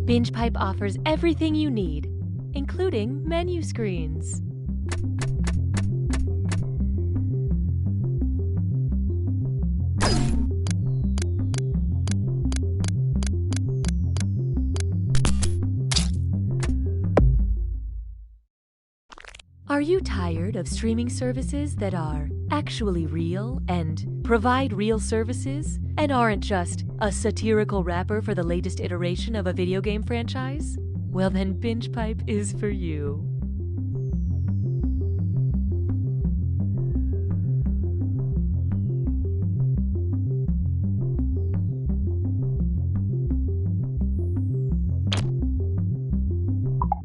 BingePipe offers everything you need, including menu screens. Are you tired of streaming services that are actually real and provide real services and aren't just a satirical wrapper for the latest iteration of a video game franchise? Well, then BingePipe is for you.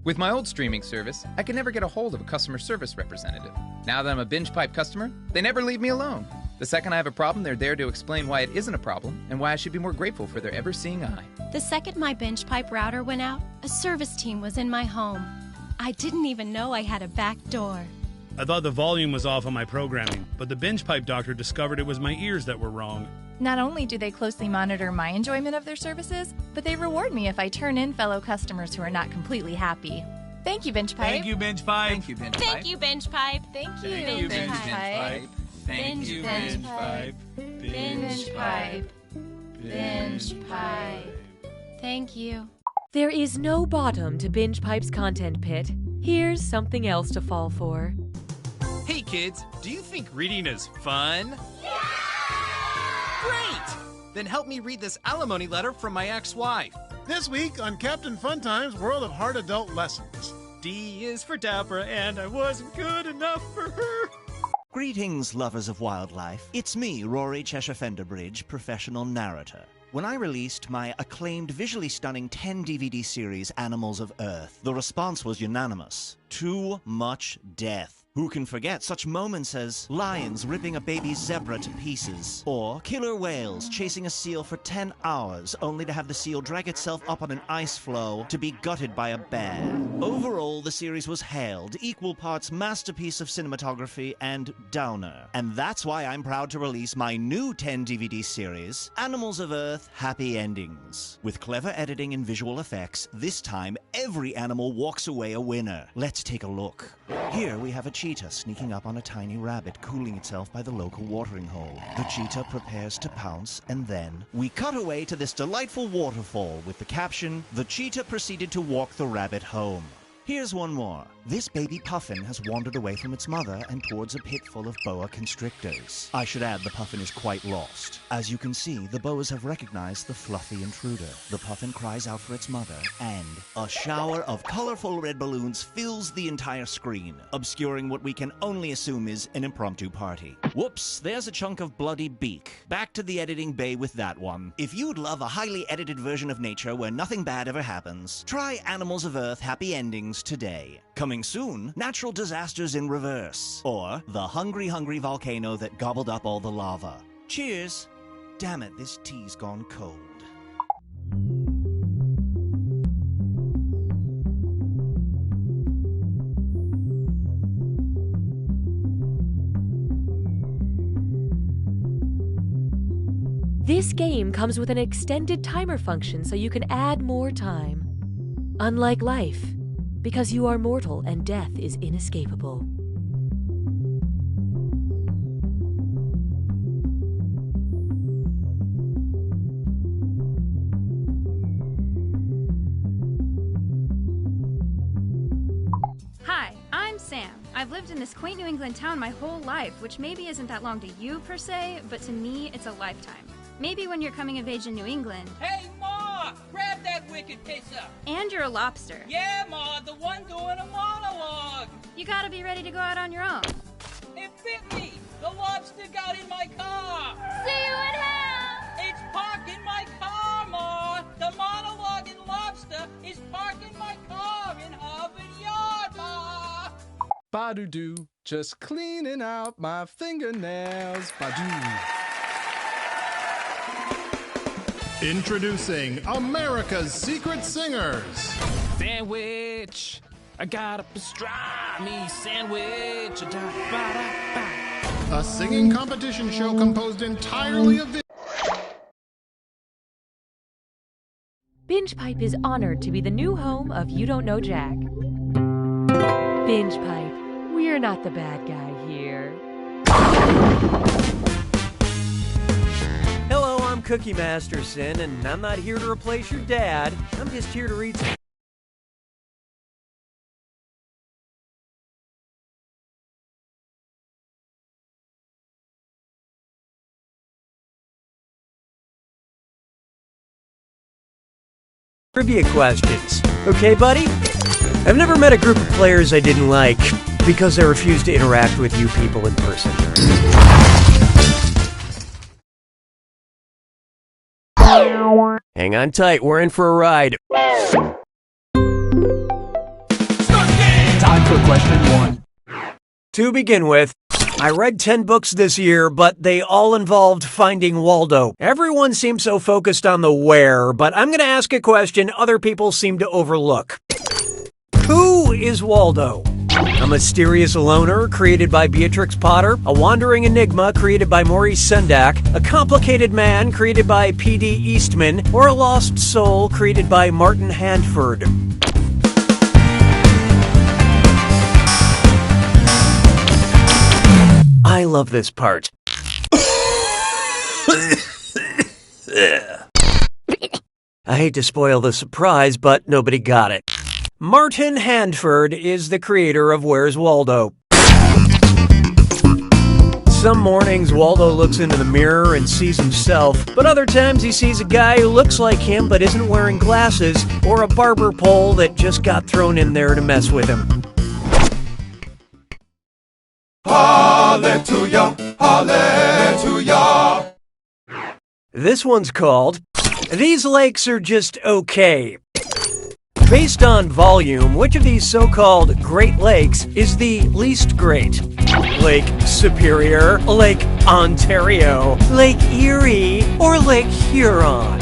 With my old streaming service, I could never get a hold of a customer service representative. Now that I'm a BingePipe customer, they never leave me alone. The second I have a problem, they're there to explain why it isn't a problem and why I should be more grateful for their ever-seeing eye. The second my BingePipe router went out, a service team was in my home. I didn't even know I had a back door. I thought the volume was off on my programming, but the BingePipe doctor discovered it was my ears that were wrong. Not only do they closely monitor my enjoyment of their services, but they reward me if I turn in fellow customers who are not completely happy. Thank you, BingePipe. Thank you, BingePipe. Thank you, BingePipe. Thank you, BingePipe. Thank you, Thank you, BingePipe. Thank you, BingePipe. BingePipe. BingePipe. Thank you. There is no bottom to BingePipe's content pit. Here's something else to fall for. Hey kids, do you think reading is fun? Yeah! Great! Then help me read this alimony letter from my ex-wife. This week on Captain Funtime's World of Hard Adult Lessons. D is for Deborah, and I wasn't good enough for her. Greetings, lovers of wildlife. It's me, Rory Cheshire Fenderbridge, professional narrator. When I released my acclaimed, visually stunning 10-DVD series, Animals of Earth, the response was unanimous. Too much death. Who can forget such moments as lions ripping a baby zebra to pieces, or killer whales chasing a seal for 10 hours only to have the seal drag itself up on an ice floe to be gutted by a bear. Overall, the series was hailed equal parts masterpiece of cinematography and downer. And that's why I'm proud to release my new 10-DVD series, Animals of Earth Happy Endings. With clever editing and visual effects, this time every animal walks away a winner. Let's take a look. Here we have a cheetah sneaking up on a tiny rabbit cooling itself by the local watering hole. The cheetah prepares to pounce, and then we cut away to this delightful waterfall with the caption, "The cheetah proceeded to walk the rabbit home." Here's one more. This baby puffin has wandered away from its mother and towards a pit full of boa constrictors. I should add the puffin is quite lost. As you can see, the boas have recognized the fluffy intruder. The puffin cries out for its mother, and a shower of colorful red balloons fills the entire screen, obscuring what we can only assume is an impromptu party. Whoops, there's a chunk of bloody beak. Back to the editing bay with that one. If you'd love a highly edited version of nature where nothing bad ever happens, try Animals of Earth Happy Endings today. Coming soon, natural disasters in reverse, or the hungry volcano that gobbled up all the lava. Cheers! Damn it, this tea's gone cold. This game comes with an extended timer function so you can add more time. Unlike life, because you are mortal and death is inescapable. Hi, I'm Sam. I've lived in this quaint New England town my whole life, which maybe isn't that long to you per se, but to me it's a lifetime. Maybe when you're coming of age in New England. Hey, Ma! Grab that wicked pisser! And you're a lobster. Yeah, Ma, the one doing a monologue! You gotta be ready to go out on your own. It bit me! The lobster got in my car! See you in hell! It's parked in my car, Ma! The monologuing lobster is parked in my car in Harvard Yard, Ma! Ba-do-do, just cleaning out my fingernails. Ba-do. Introducing America's Secret Singers. Sandwich. I got a pastrami sandwich. A singing competition show composed entirely of Binge Pipe is honored to be the new home of You Don't Know Jack. Binge Pipe, we're not the bad guy here. Hello, I'm Cookie Masterson, and I'm not here to replace your dad. I'm just here to read some trivia questions. Okay, buddy? I've never met a group of players I didn't like because I refuse to interact with you people in person. Hang on tight, we're in for a ride. Time for question 1. To begin with, I read 10 books this year, but they all involved finding Waldo. Everyone seems so focused on the where, but I'm going to ask a question other people seem to overlook. Who is Waldo? A mysterious loner created by Beatrix Potter, a wandering enigma created by Maurice Sendak, a complicated man created by P.D. Eastman, or a lost soul created by Martin Handford? I love this part. I hate to spoil the surprise, but nobody got it. Martin Handford is the creator of Where's Waldo. Some mornings, Waldo looks into the mirror and sees himself, but other times he sees a guy who looks like him but isn't wearing glasses, or a barber pole that just got thrown in there to mess with him. Hallelujah, hallelujah. This one's called These Lakes Are Just Okay. Based on volume, which of these so-called Great Lakes is the least great? Lake Superior, Lake Ontario, Lake Erie, or Lake Huron?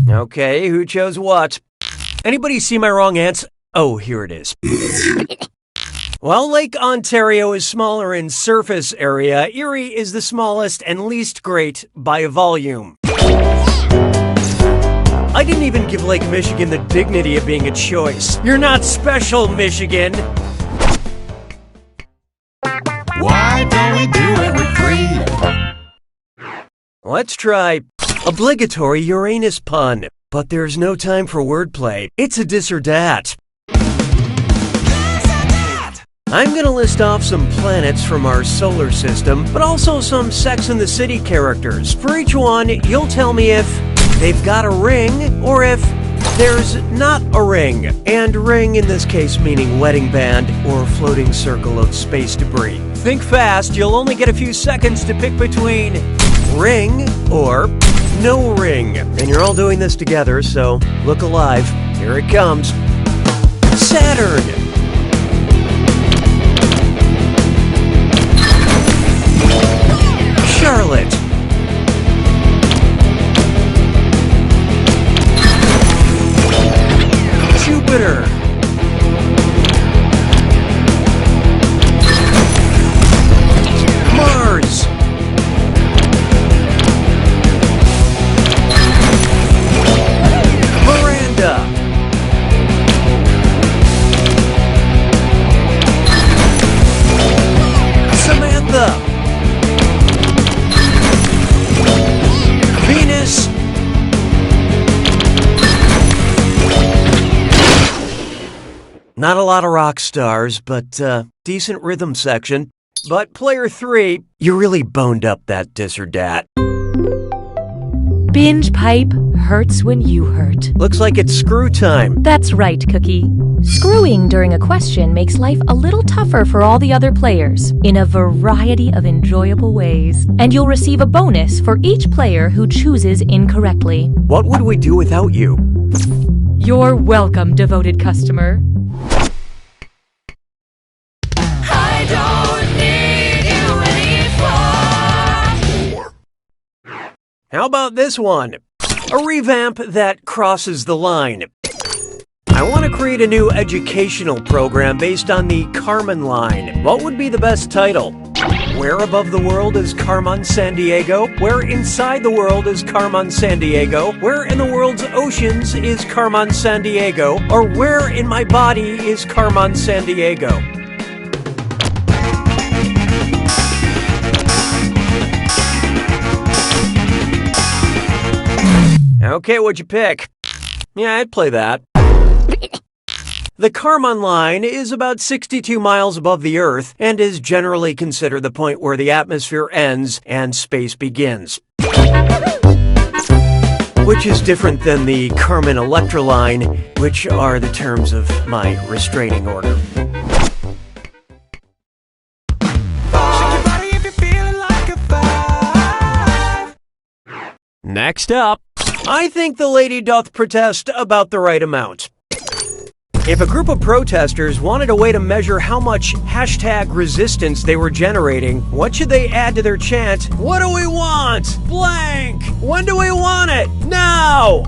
Okay, who chose what? Anybody see my wrong answer? Oh, here it is. While Lake Ontario is smaller in surface area, Erie is the smallest and least great by volume. I didn't even give Lake Michigan the dignity of being a choice. You're not special, Michigan. Why don't we do it with 3? Let's try obligatory Uranus pun. But there's no time for wordplay. It's a dis or dat. I'm gonna list off some planets from our solar system, but also some Sex and the City characters. For each one, you'll tell me if they've got a ring or if there's not a ring. And ring in this case meaning wedding band or floating circle of space debris. Think fast, you'll only get a few seconds to pick between ring or no ring. And you're all doing this together, so look alive. Here it comes. Saturn. Charlotte. Jupiter. Mars. Miranda. Samantha. Venus. Not a lot of rock stars, but decent rhythm section. But player 3, you really boned up that dis or dat. Binge Pipe hurts when you hurt. Looks like it's screw time. That's right, Cookie. Screwing during a question makes life a little tougher for all the other players in a variety of enjoyable ways. And you'll receive a bonus for each player who chooses incorrectly. What would we do without you? You're welcome, devoted customer. I don't need you anymore. How about this one? A revamp that crosses the line. I want to create a new educational program based on the Carmen line. What would be the best title? Where above the world is Carmen Sandiego? Where inside the world is Carmen Sandiego? Where in the world's oceans is Carmen Sandiego? Or where in my body is Carmen Sandiego? Okay, what'd you pick? Yeah, I'd play that. The Carmen line is about 62 miles above the Earth and is generally considered the point where the atmosphere ends and space begins. Which is different than the Carmen Electra line, which are the terms of my restraining order. Next up, I think the lady doth protest about the right amount. If a group of protesters wanted a way to measure how much #resistance they were generating, what should they add to their chant? What do we want? Blank! When do we want it? Now!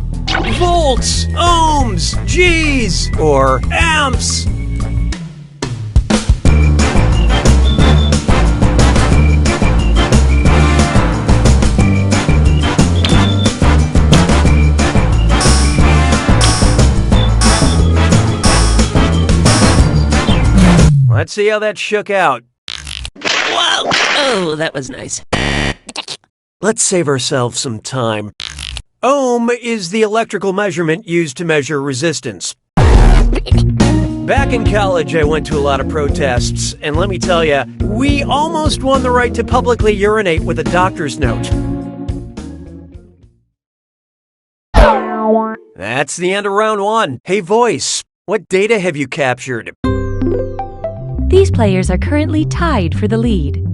Volts, ohms, Gs, or amps! Let's see how that shook out. Whoa! Oh, that was nice. Let's save ourselves some time. Ohm is the electrical measurement used to measure resistance. Back in college, I went to a lot of protests, and let me tell you, we almost won the right to publicly urinate with a doctor's note. That's the end of round one. Hey, voice, what data have you captured? These players are currently tied for the lead.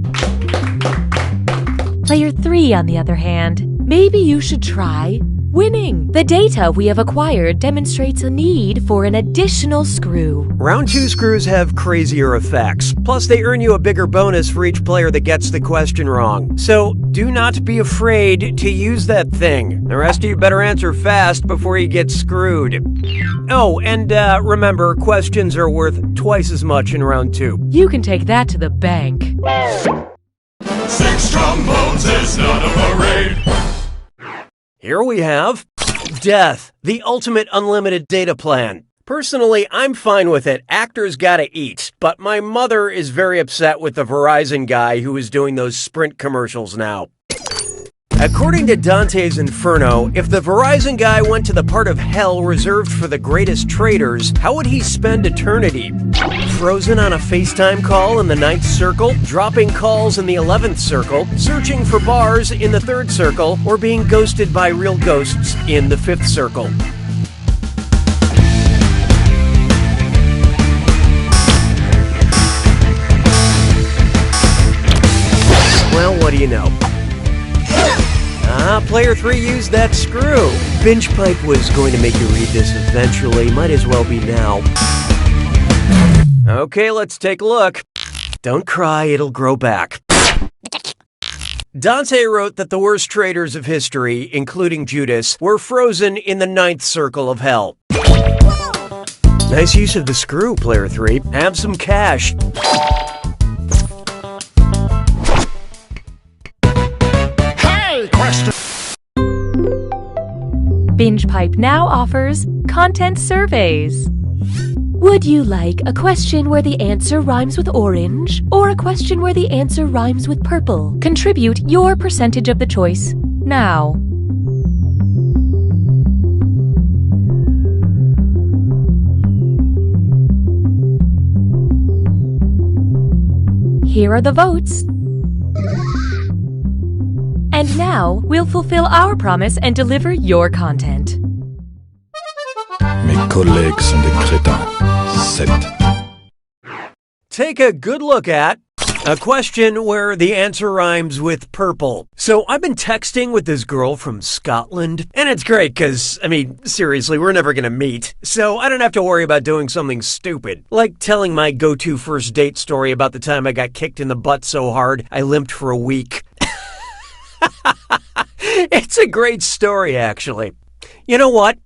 Player 3, on the other hand, maybe you should try winning. The data we have acquired demonstrates a need for an additional screw. Round 2 screws have crazier effects. Plus, they earn you a bigger bonus for each player that gets the question wrong. So, do not be afraid to use that thing. The rest of you better answer fast before you get screwed. Oh, and remember, questions are worth twice as much in round 2. You can take that to the bank. 6 trombones is not a parade. Here we have Death, the ultimate unlimited data plan. Personally, I'm fine with it. Actors gotta eat. But my mother is very upset with the Verizon guy who is doing those Sprint commercials now. According to Dante's Inferno, if the Verizon guy went to the part of hell reserved for the greatest traitors, how would he spend eternity? Frozen on a FaceTime call in the 9th circle, dropping calls in the 11th circle, searching for bars in the 3rd circle, or being ghosted by real ghosts in the 5th circle. Well, what do you know? Player 3 used that screw. Binge Pipe was going to make you read this eventually. Might as well be now. Okay, let's take a look. Don't cry, it'll grow back. Dante wrote that the worst traitors of history, including Judas, were frozen in the 9th circle of hell. Nice use of the screw, Player 3. Have some cash. Hey, question! Binge Pipe now offers content surveys. Would you like a question where the answer rhymes with orange, or a question where the answer rhymes with purple? Contribute your percentage of the choice now. Here are the votes. And now, we'll fulfill our promise and deliver your content. Mes collègues sont des crétins. 7. Take a good look at a question where the answer rhymes with purple. So I've been texting with this girl from Scotland, and it's great because, seriously, we're never going to meet. So I don't have to worry about doing something stupid, like telling my go-to first date story about the time I got kicked in the butt so hard I limped for a week. It's a great story, actually. You know what?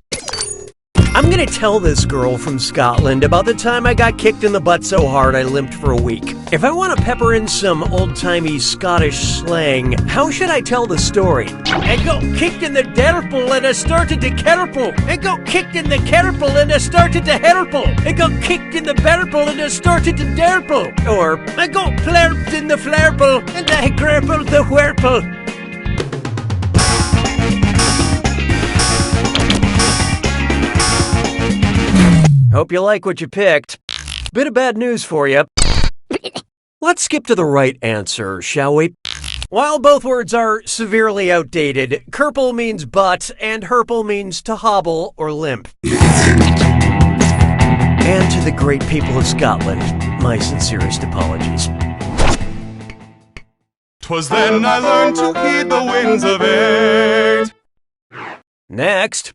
I'm gonna tell this girl from Scotland about the time I got kicked in the butt so hard I limped for a week. If I want to pepper in some old-timey Scottish slang, how should I tell the story? I got kicked in the derple and I started to kerple. I got kicked in the kerple and I started to herple. I got kicked in the berple and I started to derple. Or, I got plurped in the flarple and I grappled the wherple. Hope you like what you picked. Bit of bad news for you. Let's skip to the right answer, shall we? While both words are severely outdated, kerple means butt and herple means to hobble or limp. And to the great people of Scotland, my sincerest apologies. 'Twas then I learned to heed the winds of eight. Next,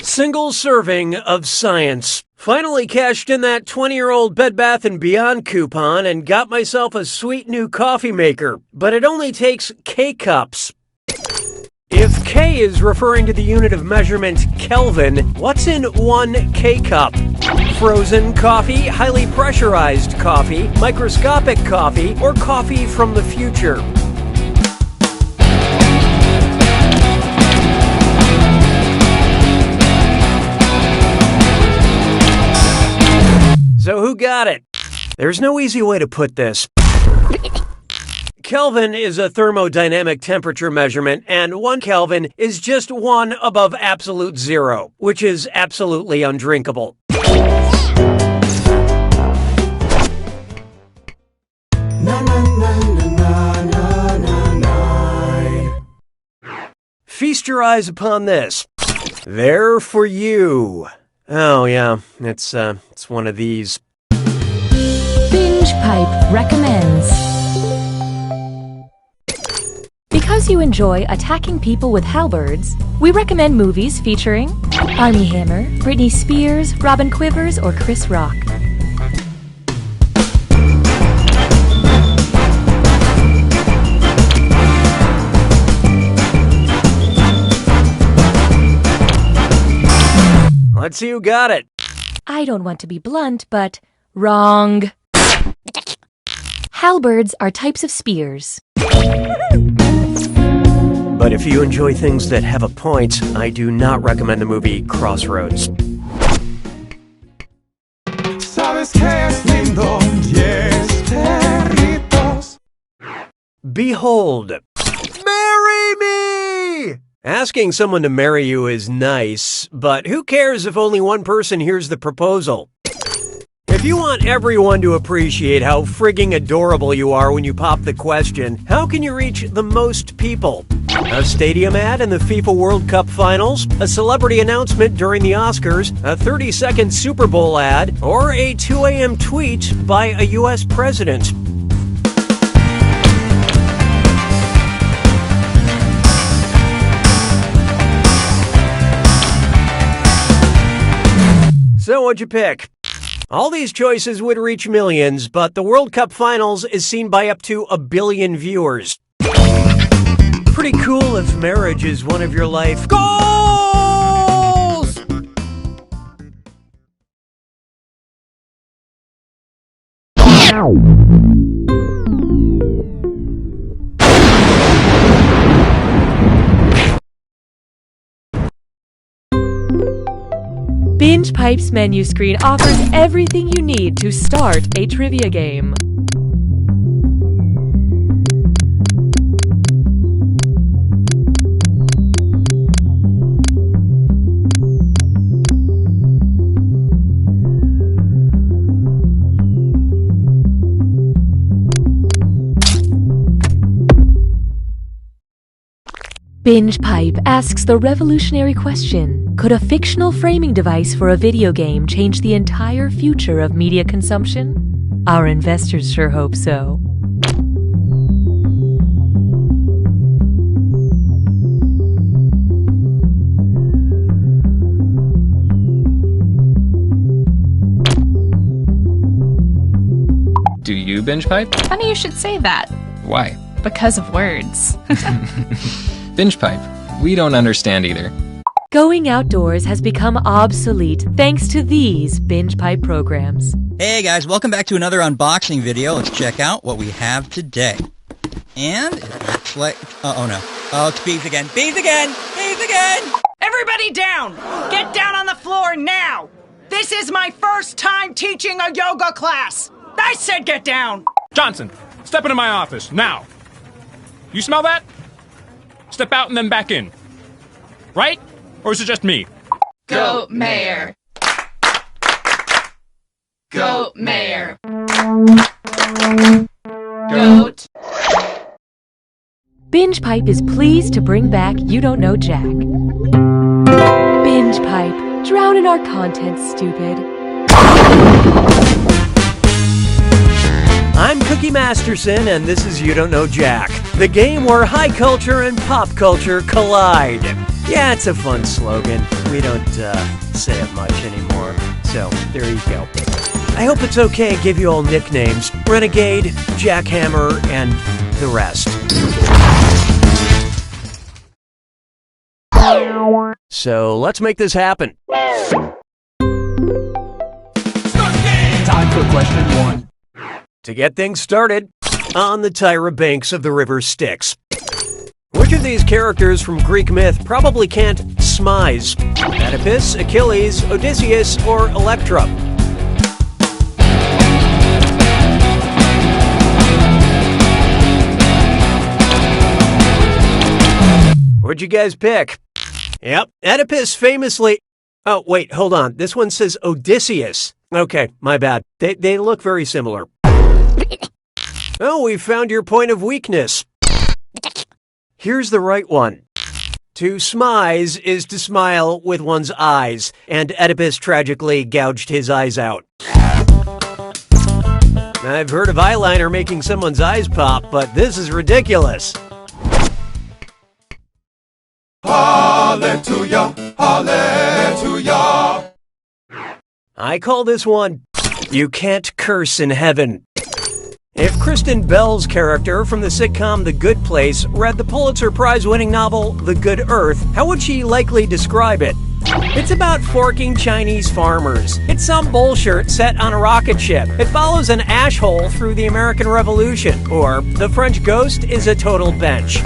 single serving of science. Finally cashed in that 20-year-old Bed Bath & Beyond coupon and got myself a sweet new coffee maker, but it only takes K-cups. If K is referring to the unit of measurement Kelvin, what's in 1 K-cup? Frozen coffee, highly pressurized coffee, microscopic coffee, or coffee from the future? So who got it? There's no easy way to put this. Kelvin is a thermodynamic temperature measurement, and 1 Kelvin is just 1 above absolute zero, which is absolutely undrinkable. Feast your eyes upon this. They're for you. Oh yeah, it's one of these. Binge Pipe recommends. Because you enjoy attacking people with halberds, we recommend movies featuring Armie Hammer, Britney Spears, Robin Quivers, or Chris Rock. Let's see who got it. I don't want to be blunt, but wrong. Halberds are types of spears. But if you enjoy things that have a point, I do not recommend the movie Crossroads. Sabes que es lindo, yes, perritos. Behold. Marry me! Asking someone to marry you is nice, but who cares if only one person hears the proposal? If you want everyone to appreciate how frigging adorable you are when you pop the question, how can you reach the most people? A stadium ad in the FIFA World Cup Finals, a celebrity announcement during the Oscars, a 30-second Super Bowl ad, or a 2 a.m. tweet by a U.S. president. So what'd you pick? All these choices would reach millions, but the World Cup Finals is seen by up to 1 billion viewers. Pretty cool if marriage is one of your life goals! Binge Pipe's menu screen offers everything you need to start a trivia game. Binge Pipe asks the revolutionary question, could a fictional framing device for a video game change the entire future of media consumption? Our investors sure hope so. Do you binge pipe? Funny you should say that. Why? Because of words. Binge pipe. We don't understand either. Going outdoors has become obsolete thanks to these binge pipe programs. Hey guys, welcome back to another unboxing video. Let's check out what we have today. And it looks like, oh no. Oh, it's bees again. Bees again! Bees again! Everybody down! Get down on the floor now! This is my first time teaching a yoga class! I said get down! Johnson, step into my office, now. You smell that? Step out and then back in. Right? Or is it just me? Go, Mayor. Go, Mayor. Goat. Binge Pipe is pleased to bring back You Don't Know Jack. Binge Pipe, drown in our content, stupid. I'm Cookie Masterson, and this is You Don't Know Jack, the game where high culture and pop culture collide. Yeah, it's a fun slogan. We don't say it much anymore, so there you go. I hope it's okay to give you all nicknames: Renegade, Jackhammer, and the rest. So let's make this happen. Time for question 1. To get things started, on the Tyra banks of the river Styx. Which of these characters from Greek myth probably can't smize? Oedipus, Achilles, Odysseus, or Electra? What'd you guys pick? Yep, Oedipus famously... Oh, wait, hold on. This one says Odysseus. Okay, my bad. They look very similar. Oh, we found your point of weakness. Here's the right one. To smize is to smile with one's eyes, and Oedipus tragically gouged his eyes out. I've heard of eyeliner making someone's eyes pop, but this is ridiculous. Hallelujah, hallelujah. I call this one, You Can't Curse in Heaven. If Kristen Bell's character from the sitcom The Good Place read the Pulitzer Prize-winning novel The Good Earth, how would she likely describe it? It's about forking Chinese farmers. It's some bullshit set on a rocket ship. It follows an ash hole through the American Revolution. Or, the French Ghost is a total bench.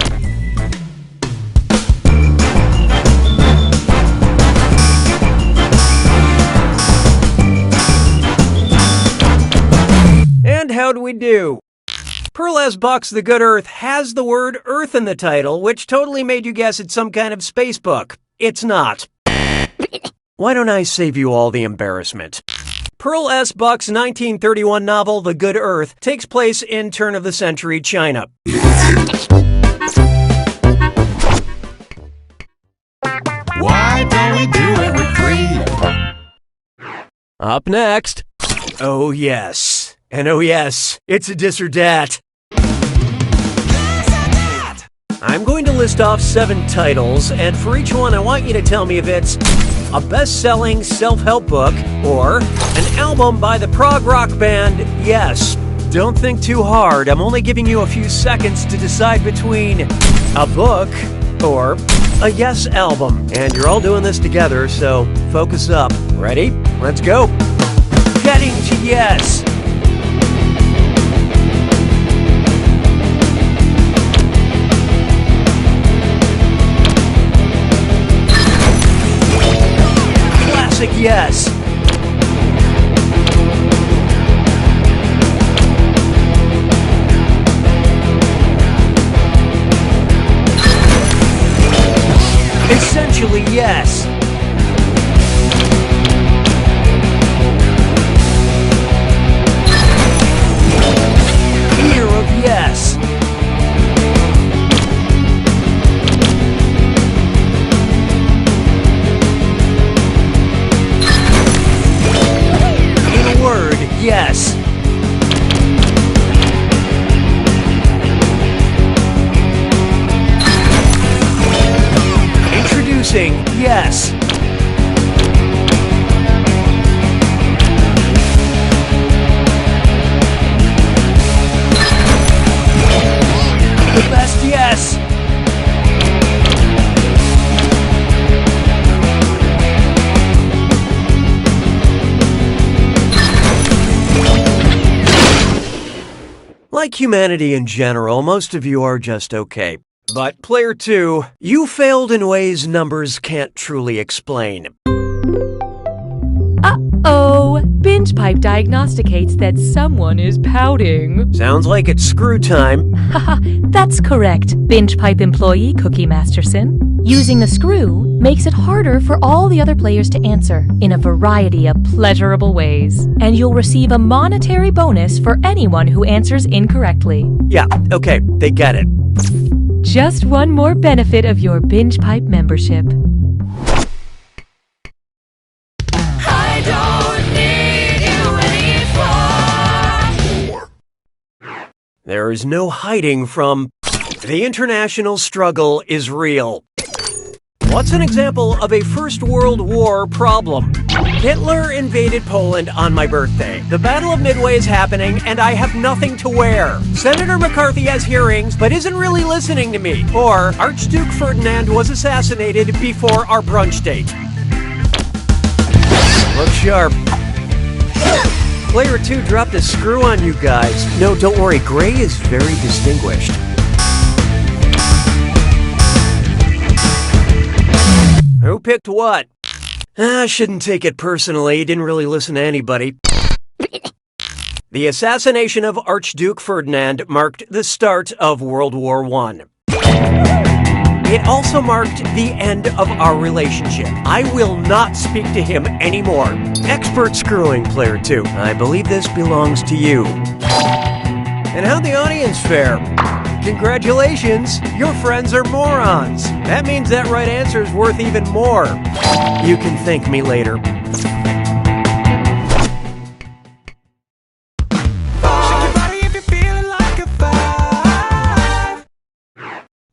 And how'd we do? Pearl S. Buck's The Good Earth has the word Earth in the title, which totally made you guess it's some kind of space book. It's not. Why don't I save you all the embarrassment? Pearl S. Buck's 1931 novel The Good Earth takes place in turn-of-the-century China. Why don't we do it with free? Up next. Oh yes. And oh yes, it's a dis or dat. I'm going to list off 7 titles, and for each one I want you to tell me if it's a best-selling self-help book or an album by the prog rock band Yes. Don't think too hard, I'm only giving you a few seconds to decide between a book or a Yes album. And you're all doing this together, so focus up. Ready? Let's go. Getting to Yes. Classic Yes. Essentially Yes. Ear of Yes. In a word, Yes. Introducing Yes. Like humanity in general, most of you are just okay. But player 2, you failed in ways numbers can't truly explain. Uh-oh! Binge Pipe diagnosticates that someone is pouting. Sounds like it's screw time. Haha, that's correct, Binge Pipe employee Cookie Masterson. Using the screw makes it harder for all the other players to answer in a variety of pleasurable ways. And you'll receive a monetary bonus for anyone who answers incorrectly. Yeah, okay, they get it. Just one more benefit of your Binge Pipe membership. I don't need you anymore. There is no hiding from the international struggle is real. What's an example of a First World War problem? Hitler invaded Poland on my birthday. The Battle of Midway is happening, and I have nothing to wear. Senator McCarthy has hearings, but isn't really listening to me. Or Archduke Ferdinand was assassinated before our brunch date. Look sharp. Player 2 dropped a screw on you guys. No, don't worry, Gray is very distinguished. Who picked what? I shouldn't take it personally. Didn't really listen to anybody. The assassination of Archduke Ferdinand marked the start of World War I. It also marked the end of our relationship. I will not speak to him anymore. Expert screwing, player 2. I believe this belongs to you. And how'd the audience fare? Congratulations, your friends are morons. That means that right answer is worth even more. You can thank me later.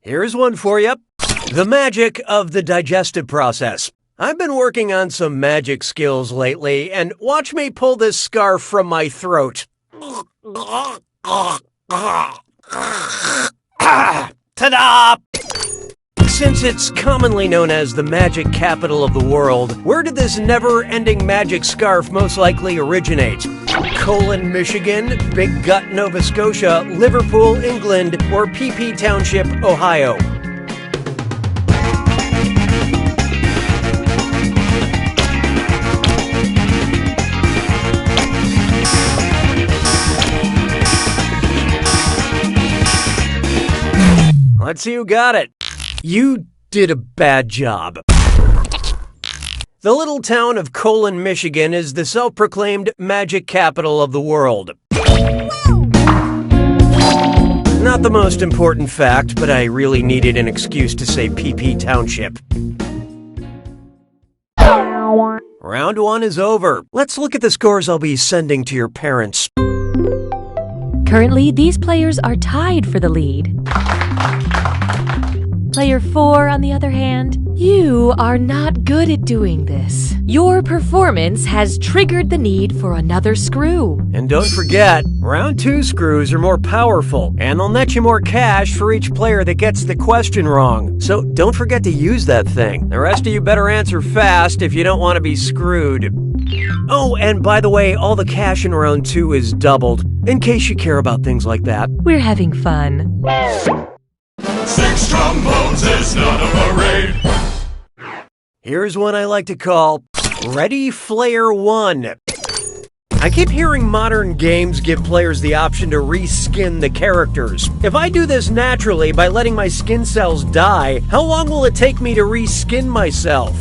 Here's one for you. The magic of the digestive process. I've been working on some magic skills lately, and watch me pull this scarf from my throat. Ta-da! Since it's commonly known as the magic capital of the world, where did this never-ending magic scarf most likely originate? Colon, Michigan, Big Gut, Nova Scotia, Liverpool, England, or PP Township, Ohio? Let's see who got it. You did a bad job. The little town of Colon, Michigan is the self-proclaimed magic capital of the world. Not the most important fact, but I really needed an excuse to say PP Township. Round 1 is over. Let's look at the scores I'll be sending to your parents. Currently, these players are tied for the lead. Player 4, on the other hand, you are not good at doing this. Your performance has triggered the need for another screw. And don't forget, round 2 screws are more powerful, and they'll net you more cash for each player that gets the question wrong. So don't forget to use that thing. The rest of you better answer fast if you don't want to be screwed. Oh, and by the way, all the cash in round 2 is doubled, in case you care about things like that. We're having fun. 6 trombones is not a parade. Here's one I like to call Ready Flayer 1. I keep hearing modern games give players the option to reskin the characters. If I do this naturally by letting my skin cells die, how long will it take me to reskin myself?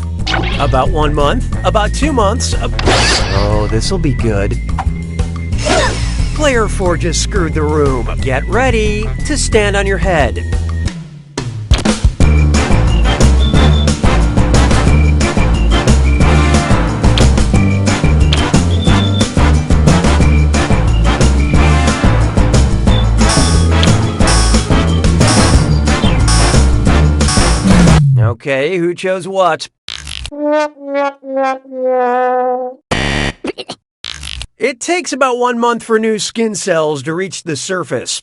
About 1 month? About 2 months? Oh, this'll be good. Player 4 just screwed the room. Get ready to stand on your head. Okay, who chose what? It takes about 1 month for new skin cells to reach the surface.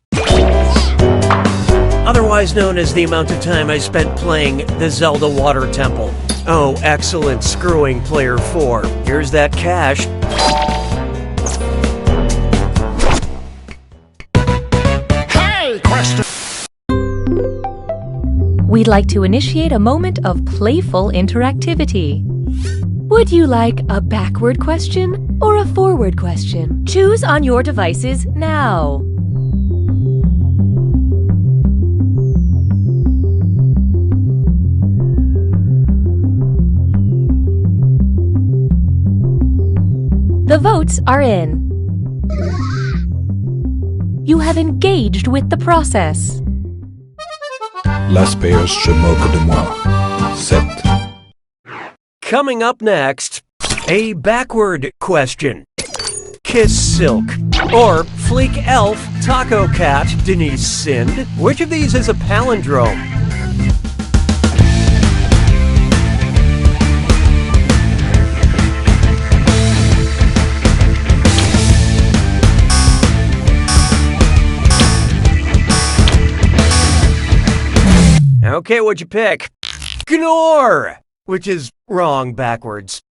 Otherwise known as the amount of time I spent playing the Zelda Water Temple. Oh, excellent screwing, player 4. Here's that cash. we'd like to initiate a moment of playful interactivity. Would you like a backward question or a forward question? Choose on your devices now. The votes are in. You have engaged with the process. Las Vegas se moque de moi. Set. Coming up next, a backward question. Kiss Silk. Or Fleek Elf, Taco Cat, Denise Sind. Which of these is a palindrome? Okay, what'd you pick? Gnore! Which is wrong backwards.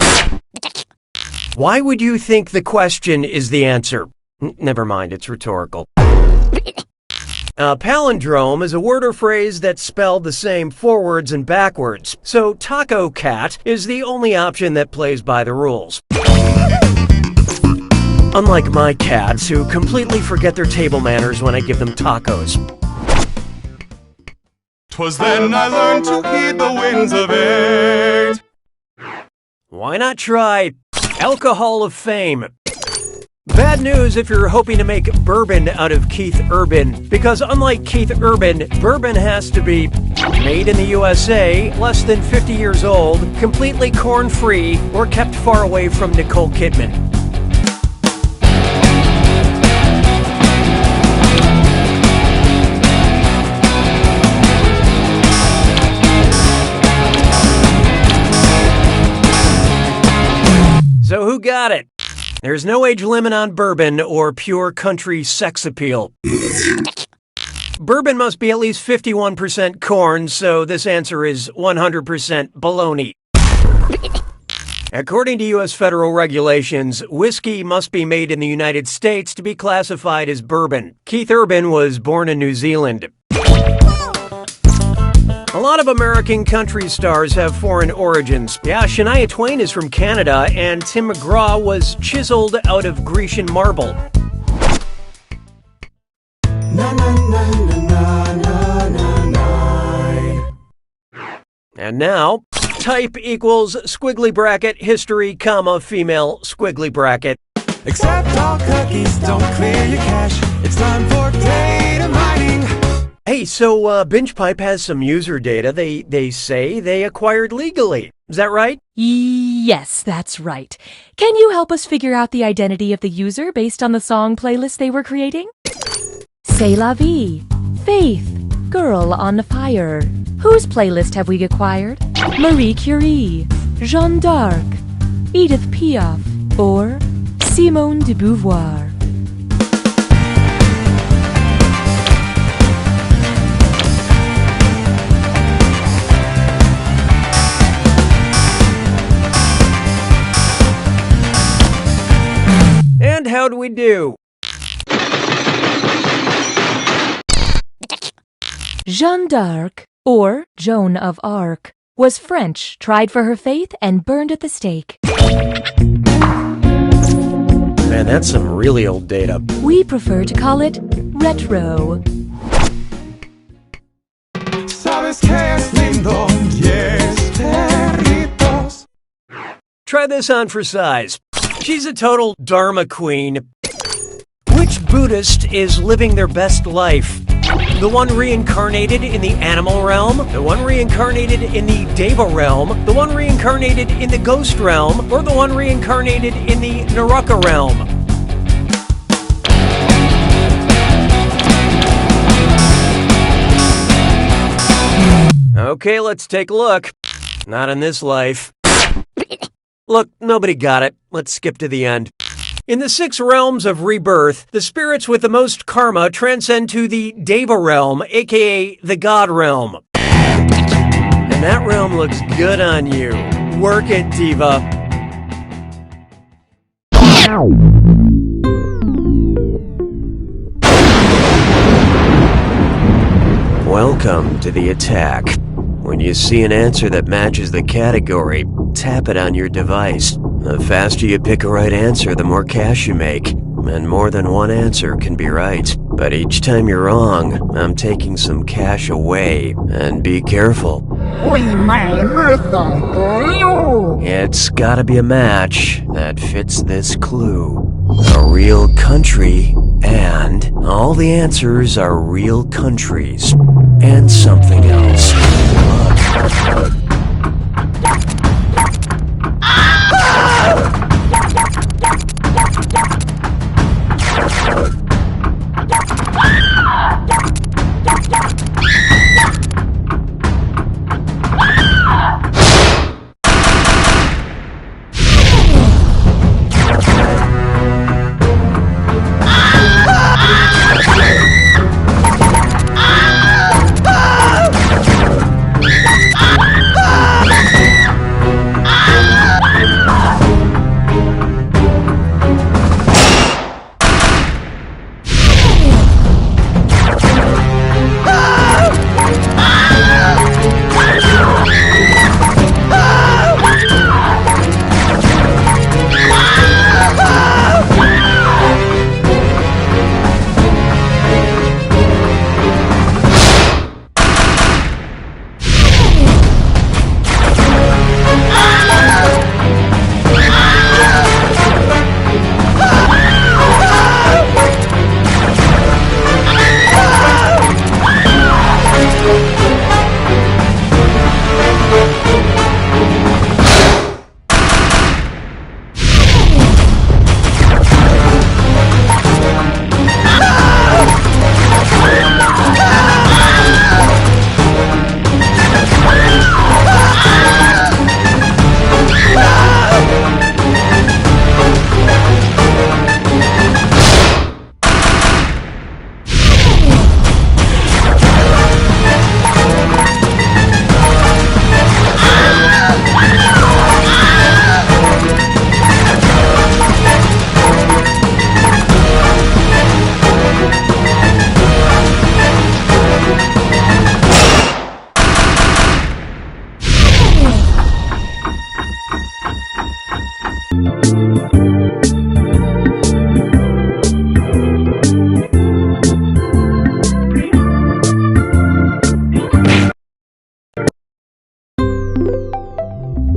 Why would you think the question is the answer? Never mind, it's rhetorical. A palindrome is a word or phrase that's spelled the same forwards and backwards, so Taco Cat is the only option that plays by the rules. Unlike my cats, who completely forget their table manners when I give them tacos. 'Twas then I learned to heed the winds of age. Why not try Alcohol of Fame? Bad news if you're hoping to make bourbon out of Keith Urban, because unlike Keith Urban, bourbon has to be made in the USA, less than 50 years old, completely corn-free, or kept far away from Nicole Kidman. So who got it? There's no age limit on bourbon or pure country sex appeal. Bourbon must be at least 51% corn, so this answer is 100% baloney. According to U.S. federal regulations, whiskey must be made in the United States to be classified as bourbon. Keith Urban was born in New Zealand. A lot of American country stars have foreign origins. Yeah, Shania Twain is from Canada, and Tim McGraw was chiseled out of Grecian marble. And now, type equals squiggly bracket history, comma, female squiggly bracket. Accept all cookies, don't clear your cache. It's time for data mining. Hey, so BingePipe has some user data they say they acquired legally. Is that right? Yes, that's right. Can you help us figure out the identity of the user based on the song playlist they were creating? C'est la vie, Faith, Girl on Fire. Whose playlist have we acquired? Marie Curie, Jeanne d'Arc, Edith Piaf, or Simone de Beauvoir? And how do we do? Jeanne d'Arc, or Joan of Arc, was French, tried for her faith, and burned at the stake. Man, that's some really old data. We prefer to call it retro. Sabes que es lindo, yes, perritos. Try this on for size. She's a total Dharma queen. Which Buddhist is living their best life? The one reincarnated in the animal realm? The one reincarnated in the Deva realm? The one reincarnated in the ghost realm? Or the one reincarnated in the Naraka realm? Okay, let's take a look. Not in this life. Look, nobody got it. Let's skip to the end. In the 6 realms of rebirth, the spirits with the most karma transcend to the Deva realm, aka the God realm. And that realm looks good on you. Work it, Diva. Welcome to the attack. When you see an answer that matches the category, tap it on your device. The faster you pick a right answer, the more cash you make. And more than one answer can be right. But each time you're wrong, I'm taking some cash away. And be careful. It's gotta be a match that fits this clue. A real country, and all the answers are real countries. And something else.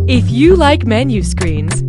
If you like menu screens,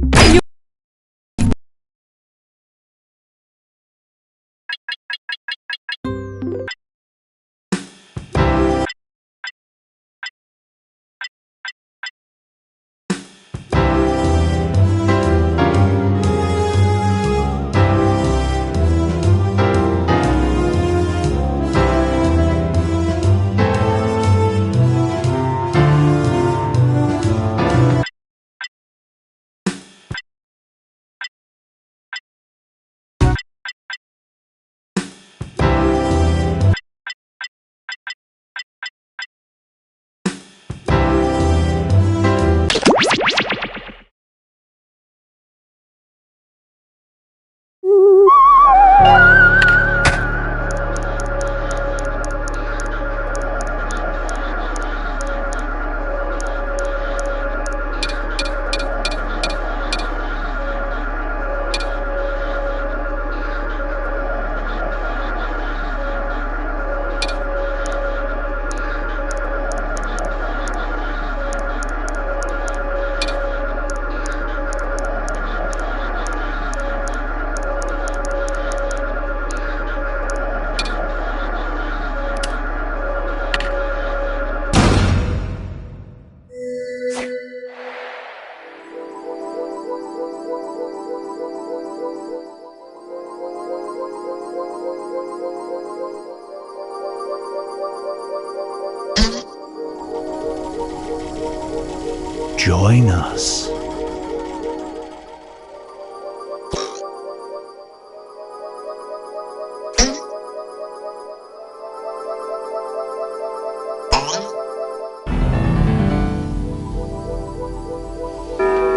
Join us.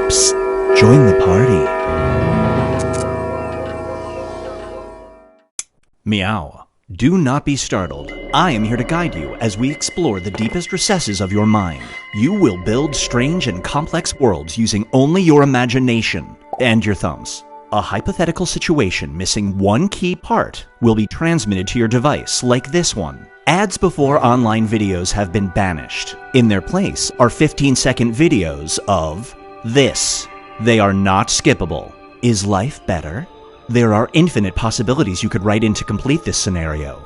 Psst, join the party. Meow. Do not be startled. I am here to guide you as we explore the deepest recesses of your mind. You will build strange and complex worlds using only your imagination and your thumbs. A hypothetical situation missing one key part will be transmitted to your device, like this one. Ads before online videos have been banished. In their place are 15-second videos of this. They are not skippable. Is life better? There are infinite possibilities you could write in to complete this scenario.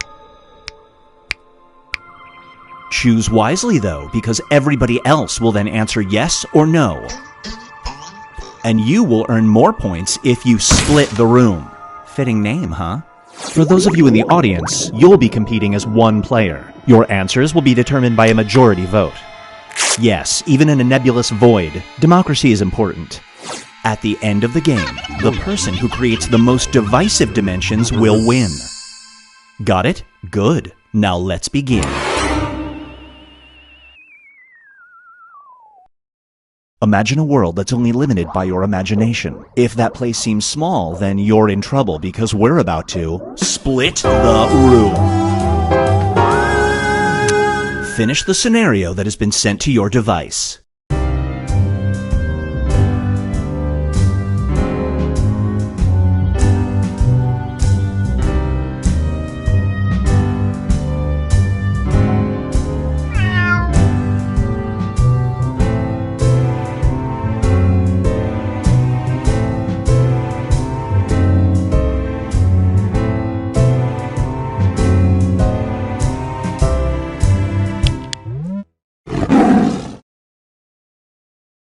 Choose wisely, though, because everybody else will then answer yes or no. And you will earn more points if you split the room. Fitting name, huh? For those of you in the audience, you'll be competing as one player. Your answers will be determined by a majority vote. Yes, even in a nebulous void, democracy is important. At the end of the game, the person who creates the most divisive dimensions will win. Got it? Good. Now let's begin. Imagine a world that's only limited by your imagination. If that place seems small, then you're in trouble because we're about to split the room. Finish the scenario that has been sent to your device.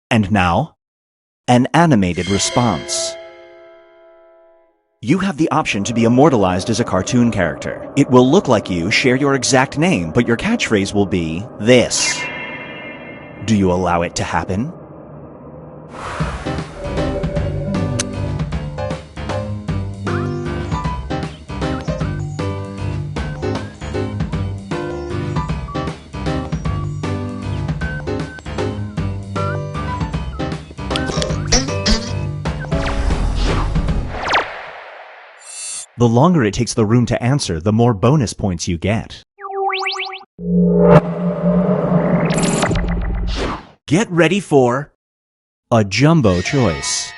And now, an animated response. You have the option to be immortalized as a cartoon character. It will look like you, share your exact name, but your catchphrase will be this. Do you allow it to happen? The longer it takes the room to answer, the more bonus points you get. Get ready for a jumbo choice.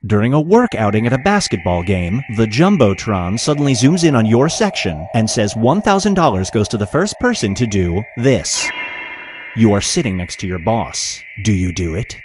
During a work outing at a basketball game, the Jumbotron suddenly zooms in on your section and says $1,000 goes to the first person to do this. You are sitting next to your boss. Do you do it?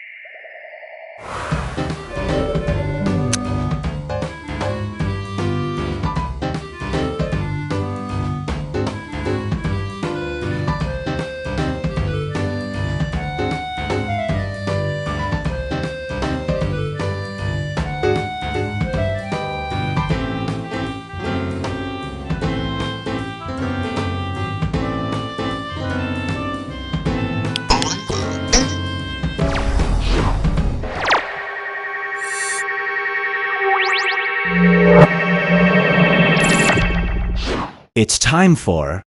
It's time for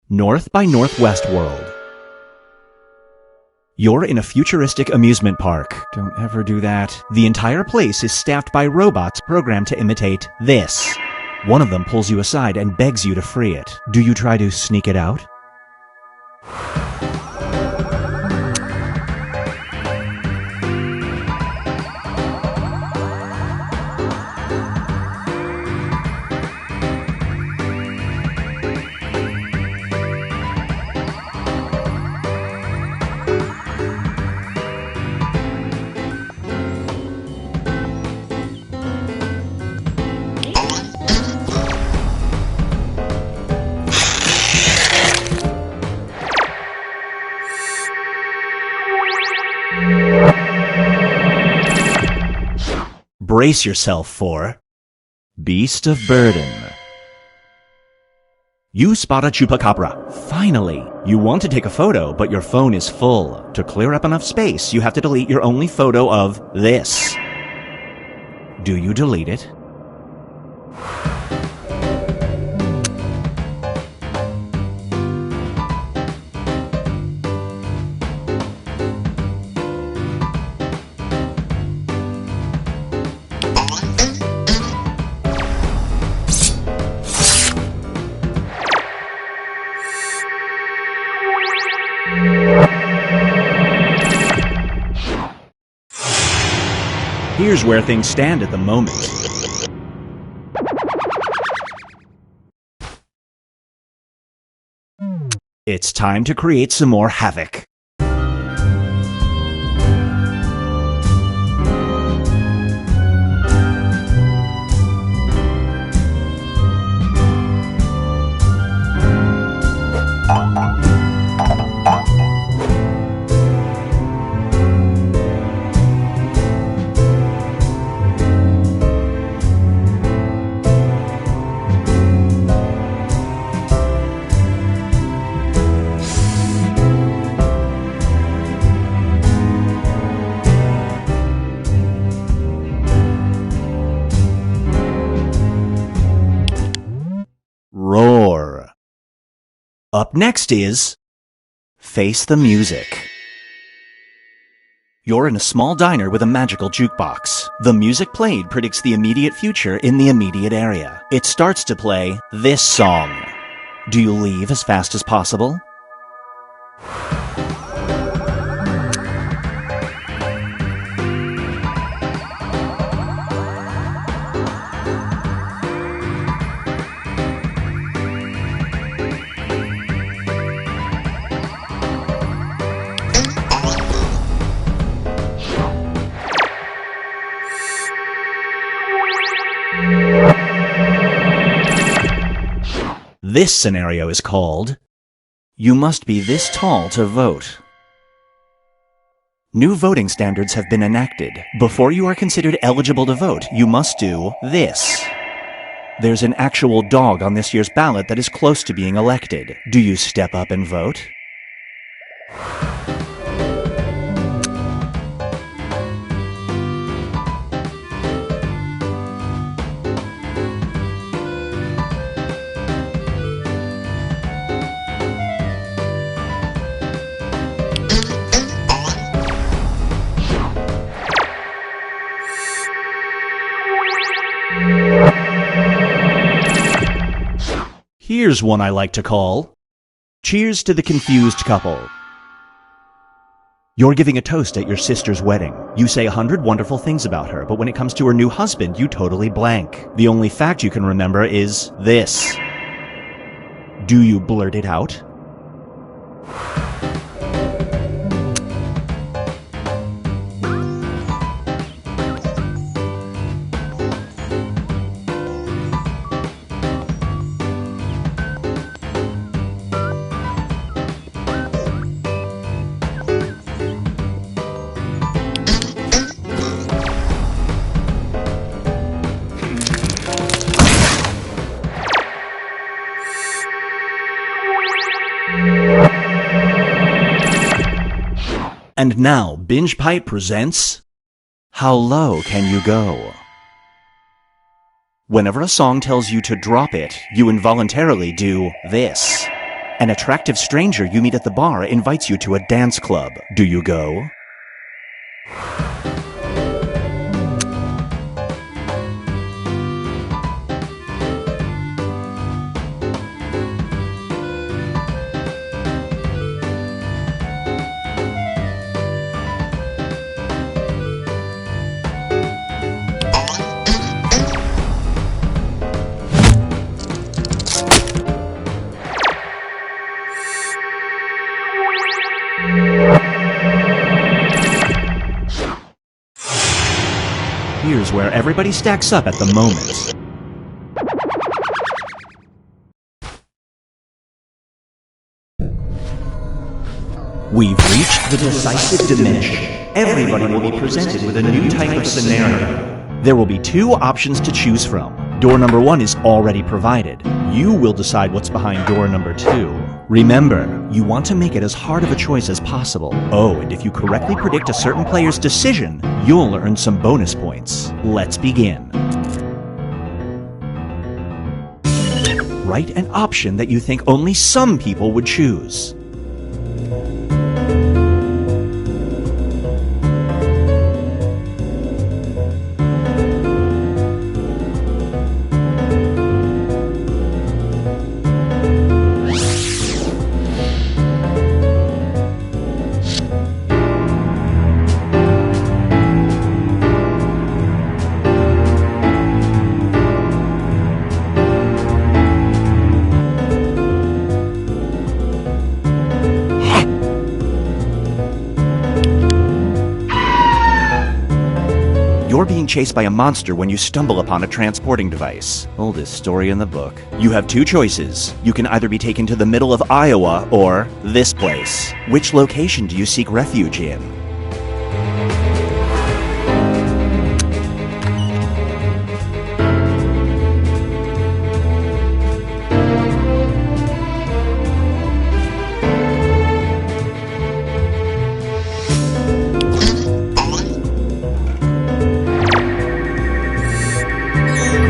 North by Northwest World. You're in a futuristic amusement park. Don't ever do that. The entire place is staffed by robots programmed to imitate this. One of them pulls you aside and begs you to free it. Do you try to sneak it out? Brace yourself for Beast of Burden. You spot a chupacabra. Finally! You want to take a photo, but your phone is full. To clear up enough space, you have to delete your only photo of this. Do you delete it? Here's where things stand at the moment. It's time to create some more havoc. Roar. Up next is Face the Music. You're in a small diner with a magical jukebox. The music played predicts the immediate future in the immediate area. It starts to play this song. Do you leave as fast as possible? This scenario is called, You Must Be This Tall to Vote. New voting standards have been enacted. Before you are considered eligible to vote, you must do this. There's an actual dog on this year's ballot that is close to being elected. Do you step up and vote? Here's one I like to call, Cheers to the Confused Couple. You're giving a toast at your sister's wedding. You say 100 wonderful things about her, but when it comes to her new husband, you totally blank. The only fact you can remember is this. Do you blurt it out? And now, Binge Pipe presents How Low Can You Go? Whenever a song tells you to drop it, you involuntarily do this. An attractive stranger you meet at the bar invites you to a dance club. Do you go? Here's where everybody stacks up at the moment. We've reached the decisive dimension. Everybody will be presented with a new type of scenario. There will be two options to choose from. Door number 1 is already provided. You will decide what's behind door number 2. Remember, you want to make it as hard of a choice as possible. Oh, and if you correctly predict a certain player's decision, you'll earn some bonus points. Let's begin. Write an option that you think only some people would choose. being chased by a monster when you stumble upon a transporting device. Oldest story in the book. You have two choices. You can either be taken to the middle of Iowa or this place. Which location do you seek refuge in?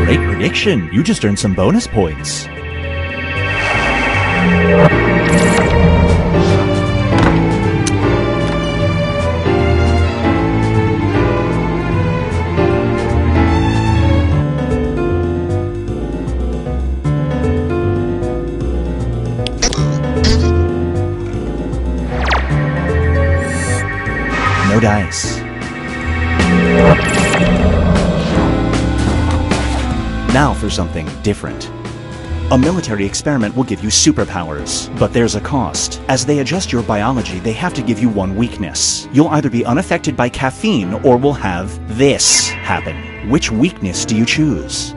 Great prediction. You just earned some bonus points. No dice. Now for something different. A military experiment will give you superpowers, but there's a cost. As they adjust your biology, they have to give you one weakness. You'll either be unaffected by caffeine or will have this happen. Which weakness do you choose?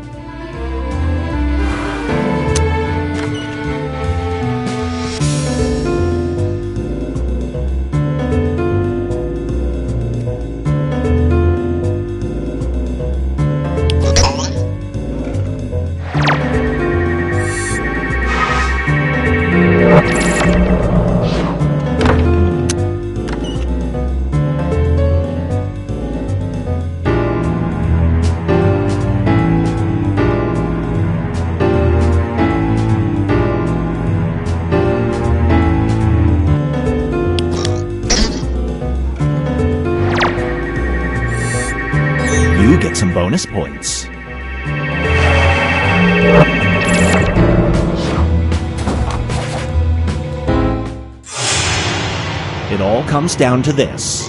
You get some bonus points. It all comes down to this.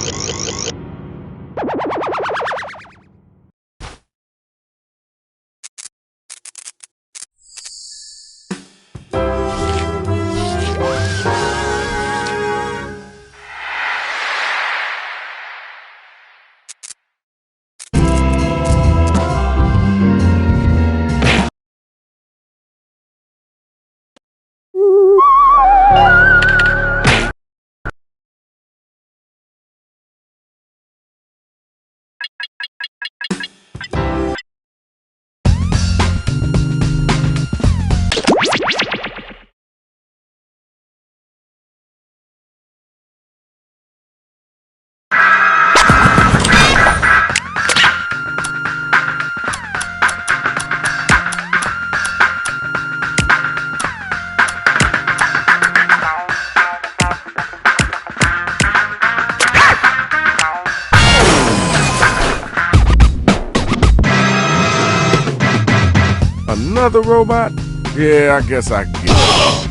Another robot? Yeah, I guess I get it.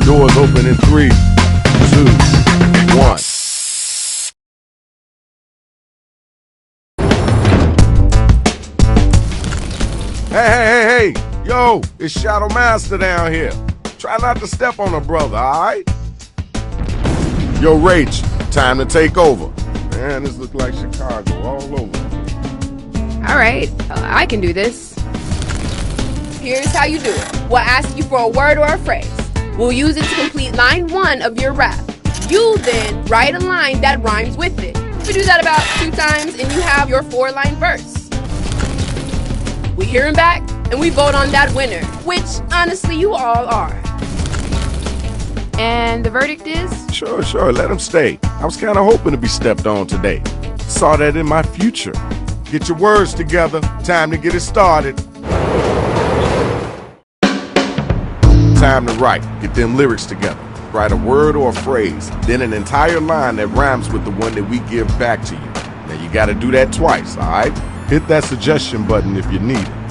Doors open in 3, 2, 1. Hey, yo, it's Shadow Master down here. Try not to step on a brother, alright? Yo, Rach, time to take over. Man, this looks like Chicago all over. Alright, I can do this. Here's how you do it. We'll ask you for a word or a phrase. We'll use it to complete line 1 of your rap. You then write a line that rhymes with it. We do that about 2 times and you have your 4-line verse. We hear him back and we vote on that winner, which honestly you all are. And the verdict is? Sure, let him stay. I was kind of hoping to be stepped on today. Saw that in my future. get your words together. Time to get it started. Time to write. Get them lyrics together. Write a word or a phrase, then an entire line that rhymes with the one that we give back to you. Now you gotta do that twice, alright? Hit that suggestion button if you need it.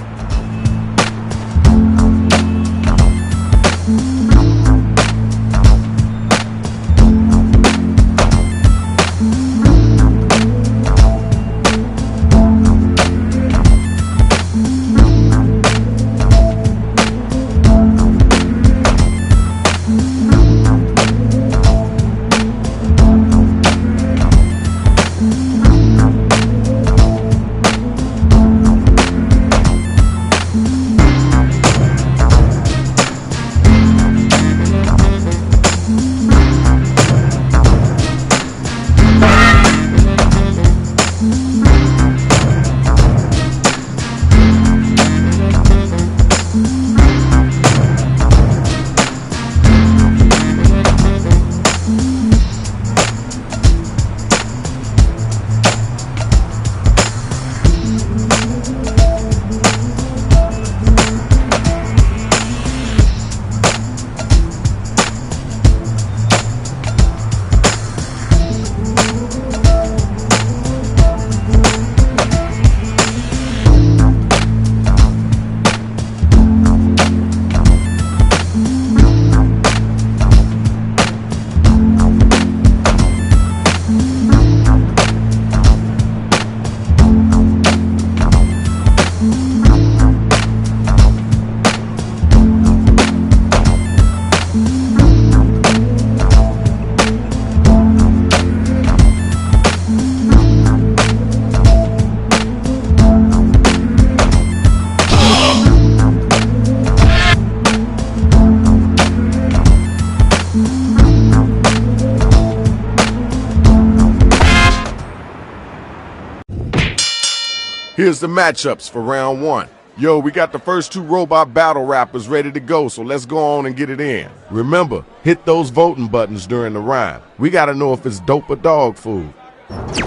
Here's the matchups for round one. Yo, we got the first two robot battle rappers ready to go, so let's go on and get it in. Remember, hit those voting buttons during the rhyme. We gotta know if it's dope or dog food. Watch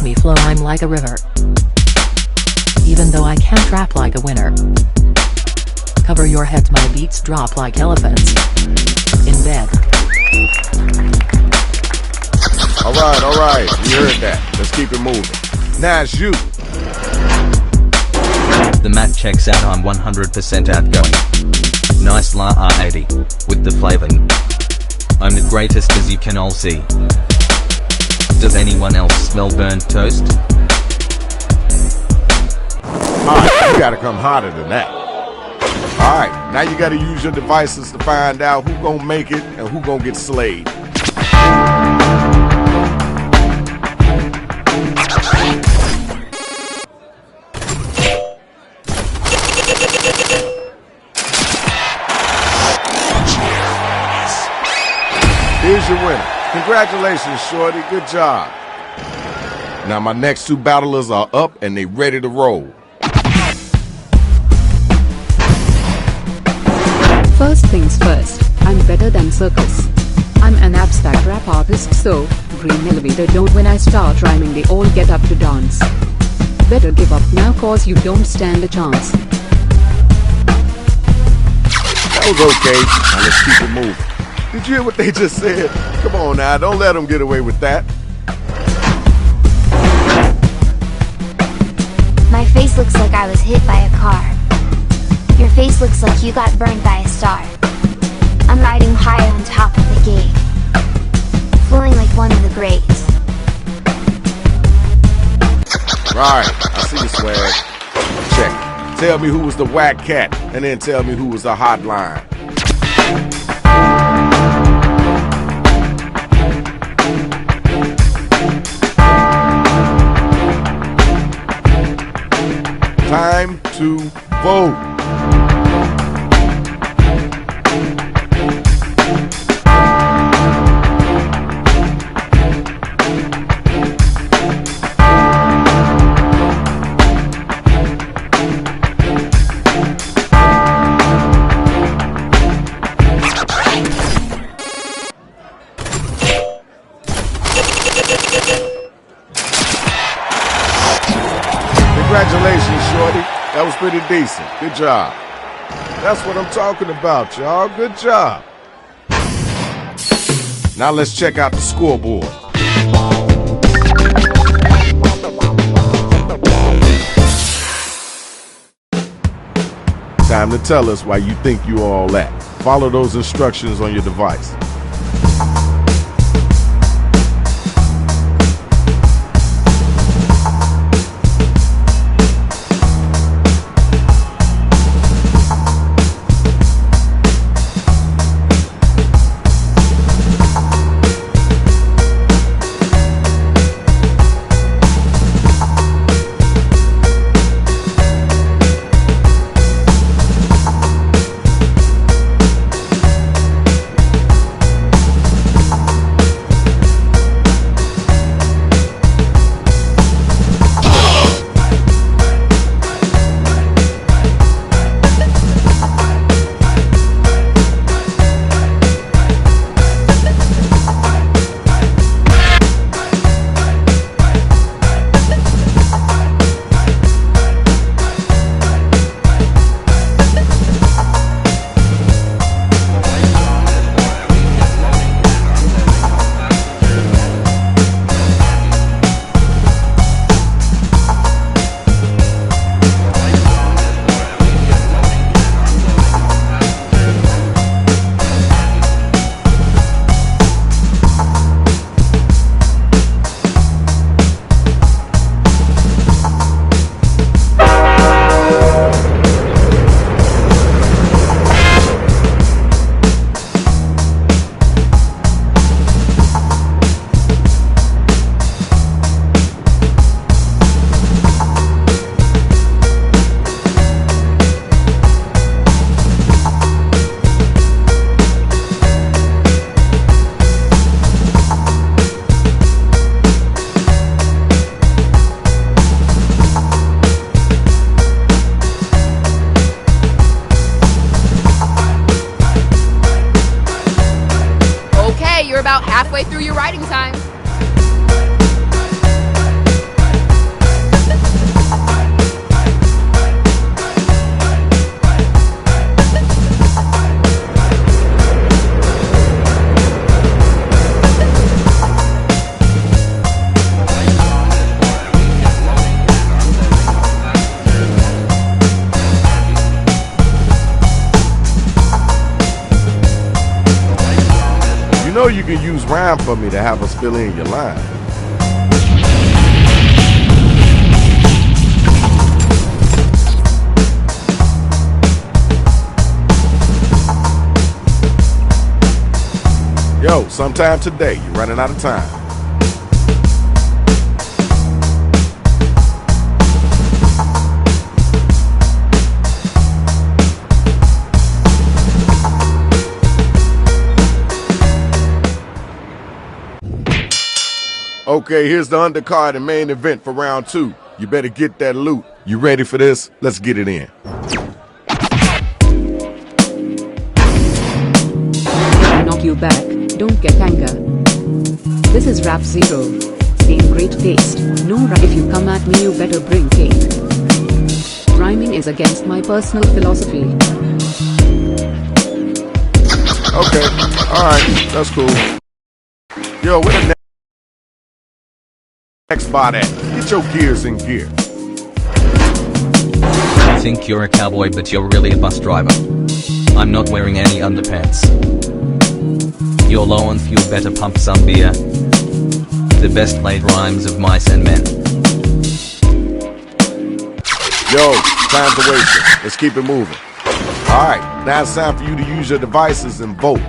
me flow, I'm like a river. Even though I can't rap like a winner. Cover your heads, my beats drop like elephants. In bed. Alright, we heard that. Let's keep it moving. Now it's you. The mat checks out, I'm 100% outgoing. Nice la R80, with the flavor. I'm the greatest as you can all see. Does anyone else smell burnt toast? Alright, you gotta come hotter than that. Alright, now you gotta use your devices to find out who gonna make it and who gonna get slayed. Here's your winner. Congratulations, Shorty. Good job. Now my next two battlers are up and they ready to roll. First things first, I'm better than circus. I'm an abstract rap artist, so green elevator don't when I start rhyming they all get up to dance. Better give up now cause you don't stand a chance. That was okay. Now let's keep it moving. Did you hear what they just said? Come on now, don't let them get away with that. My face looks like I was hit by a car. Your face looks like you got burned by a star. I'm riding high on top of the gate, flowing like one of the greats. Right, I see the swag. Check. Tell me who was the whack cat, and then tell me who was the hotline. Time to vote. Congratulations, Shorty. That was pretty decent. Good job. That's what I'm talking about, y'all. Good job. Now let's check out the scoreboard. Time to tell us why you think you all that. Follow those instructions on your device. About halfway through your writing time. You know you can use rhyme for me to have us fill in your line. Yo, sometime today, you're running out of time. Okay, here's the undercard and main event for round 2. You better get that loot. You ready for this? Let's get it in. I'll knock you back. Don't get anger. This is Rap Zero. Same great taste. No rap. If you come at me, you better bring cake. Rhyming is against my personal philosophy. Okay, alright, that's cool. Yo, where the next spot at? Get your gears in gear. I think you're a cowboy, but you're really a bus driver. I'm not wearing any underpants. You're low on fuel, better pump some beer. The best played rhymes of mice and men. Yo, time's a wasting. Let's keep it moving. Alright, now it's time for you to use your devices and vote.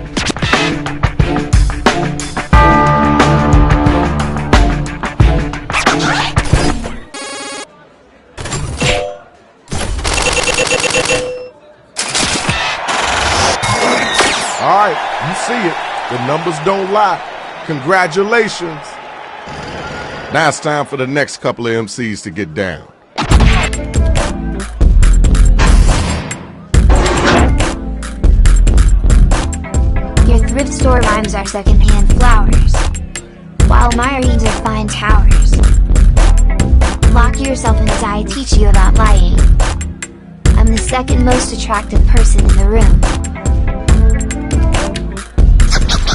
Alright, you see it. The numbers don't lie. Congratulations. Now it's time for the next couple of MCs to get down. Your thrift store rhymes are secondhand flowers, while my rhymes are fine towers. Lock your yourself until I teach you about lying. I'm the second most attractive person in the room.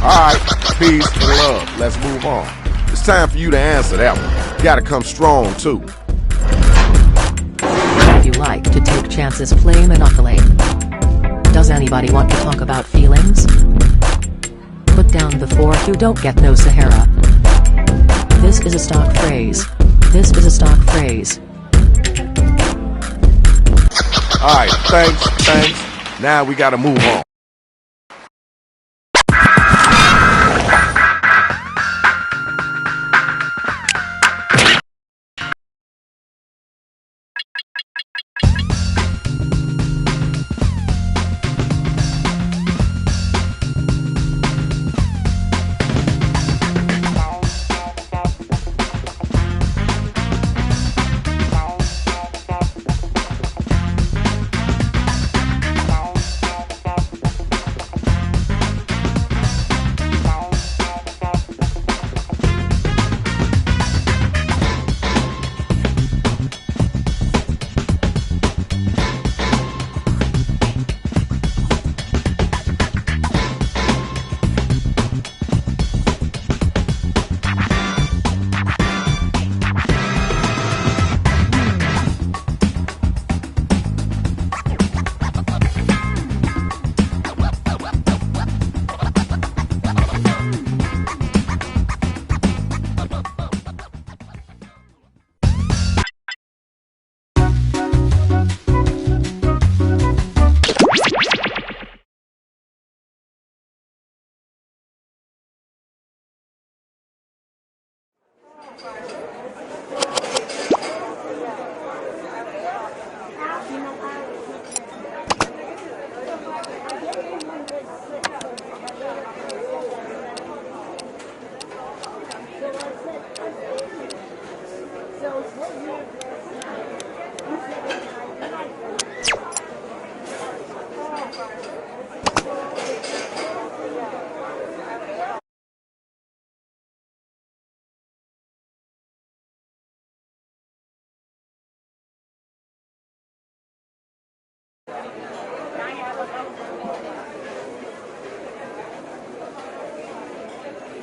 Alright, peace and love. Let's move on. It's time for you to answer that one. You gotta come strong, too. If you like to take chances, play Monopoly. Does anybody want to talk about feelings? Put down the fork, you don't get no Sahara. This is a stock phrase. This is a stock phrase. Alright, thanks. Now we gotta move on.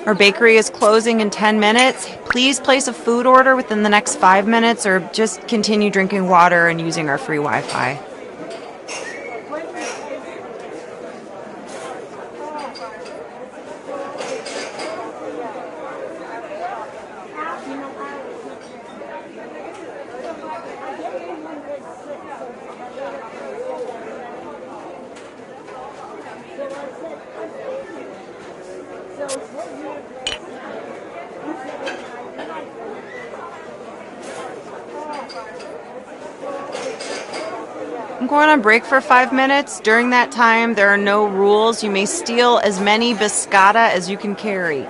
Our bakery is closing in 10 minutes. Please place a food order within the next 5 minutes or just continue drinking water and using our free Wi-Fi. I'm going on break for 5 minutes. During that time, there are no rules. You may steal as many biscotta as you can carry.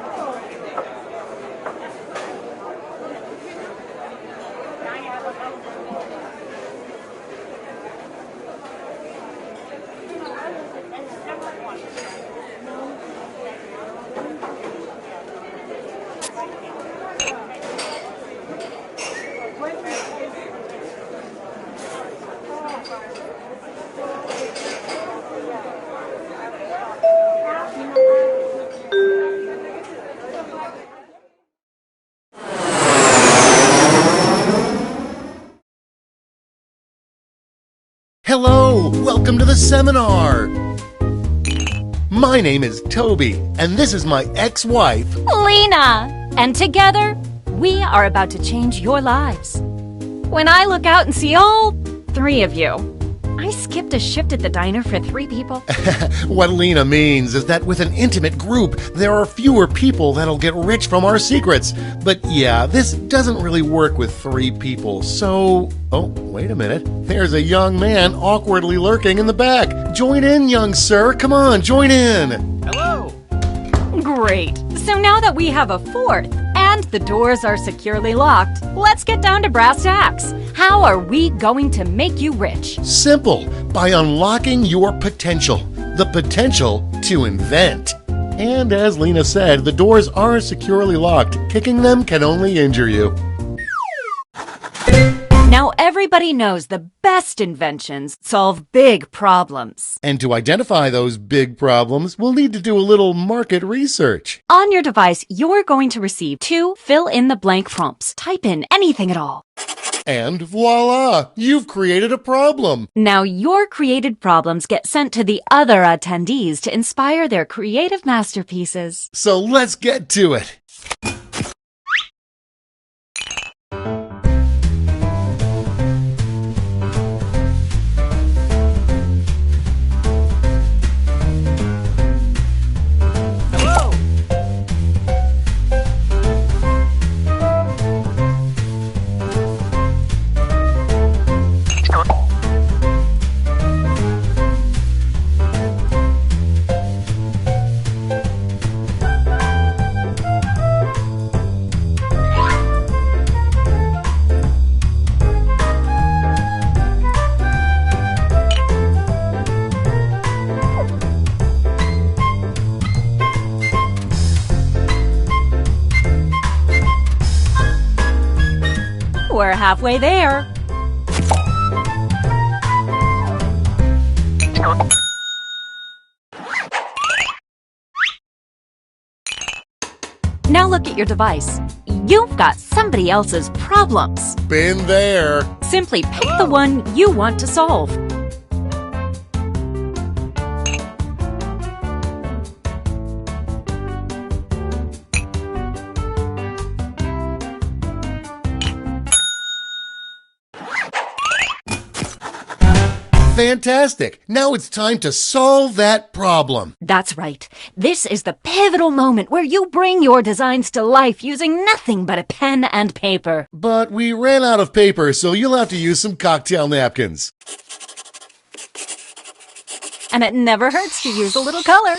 Hello, welcome to the seminar. My name is Toby, and this is my ex-wife, Lena. And together, we are about to change your lives. When I look out and see all 3 of you, I skipped a shift at the diner for 3 people. What Lena means is that with an intimate group, there are fewer people that'll get rich from our secrets. But yeah, this doesn't really work with 3 people, so... Oh, wait a minute. There's a young man awkwardly lurking in the back. Join in, young sir. Come on, join in. Hello. Great. So now that we have a 4th, and the doors are securely locked, let's get down to brass tacks. How are we going to make you rich? Simple. By unlocking your potential. The potential to invent. And as Lena said, the doors are securely locked. Kicking them can only injure you. Now everybody knows the best inventions solve big problems. And to identify those big problems, we'll need to do a little market research. On your device, you're going to receive 2 fill-in-the-blank prompts. Type in anything at all. And voila! You've created a problem! Now your created problems get sent to the other attendees to inspire their creative masterpieces. So let's get to it! We're halfway there. Now look at your device. You've got somebody else's problems. Been there. Simply pick the one you want to solve. Fantastic! Now it's time to solve that problem. That's right. This is the pivotal moment where you bring your designs to life using nothing but a pen and paper. But we ran out of paper, so you'll have to use some cocktail napkins. And it never hurts to use a little color.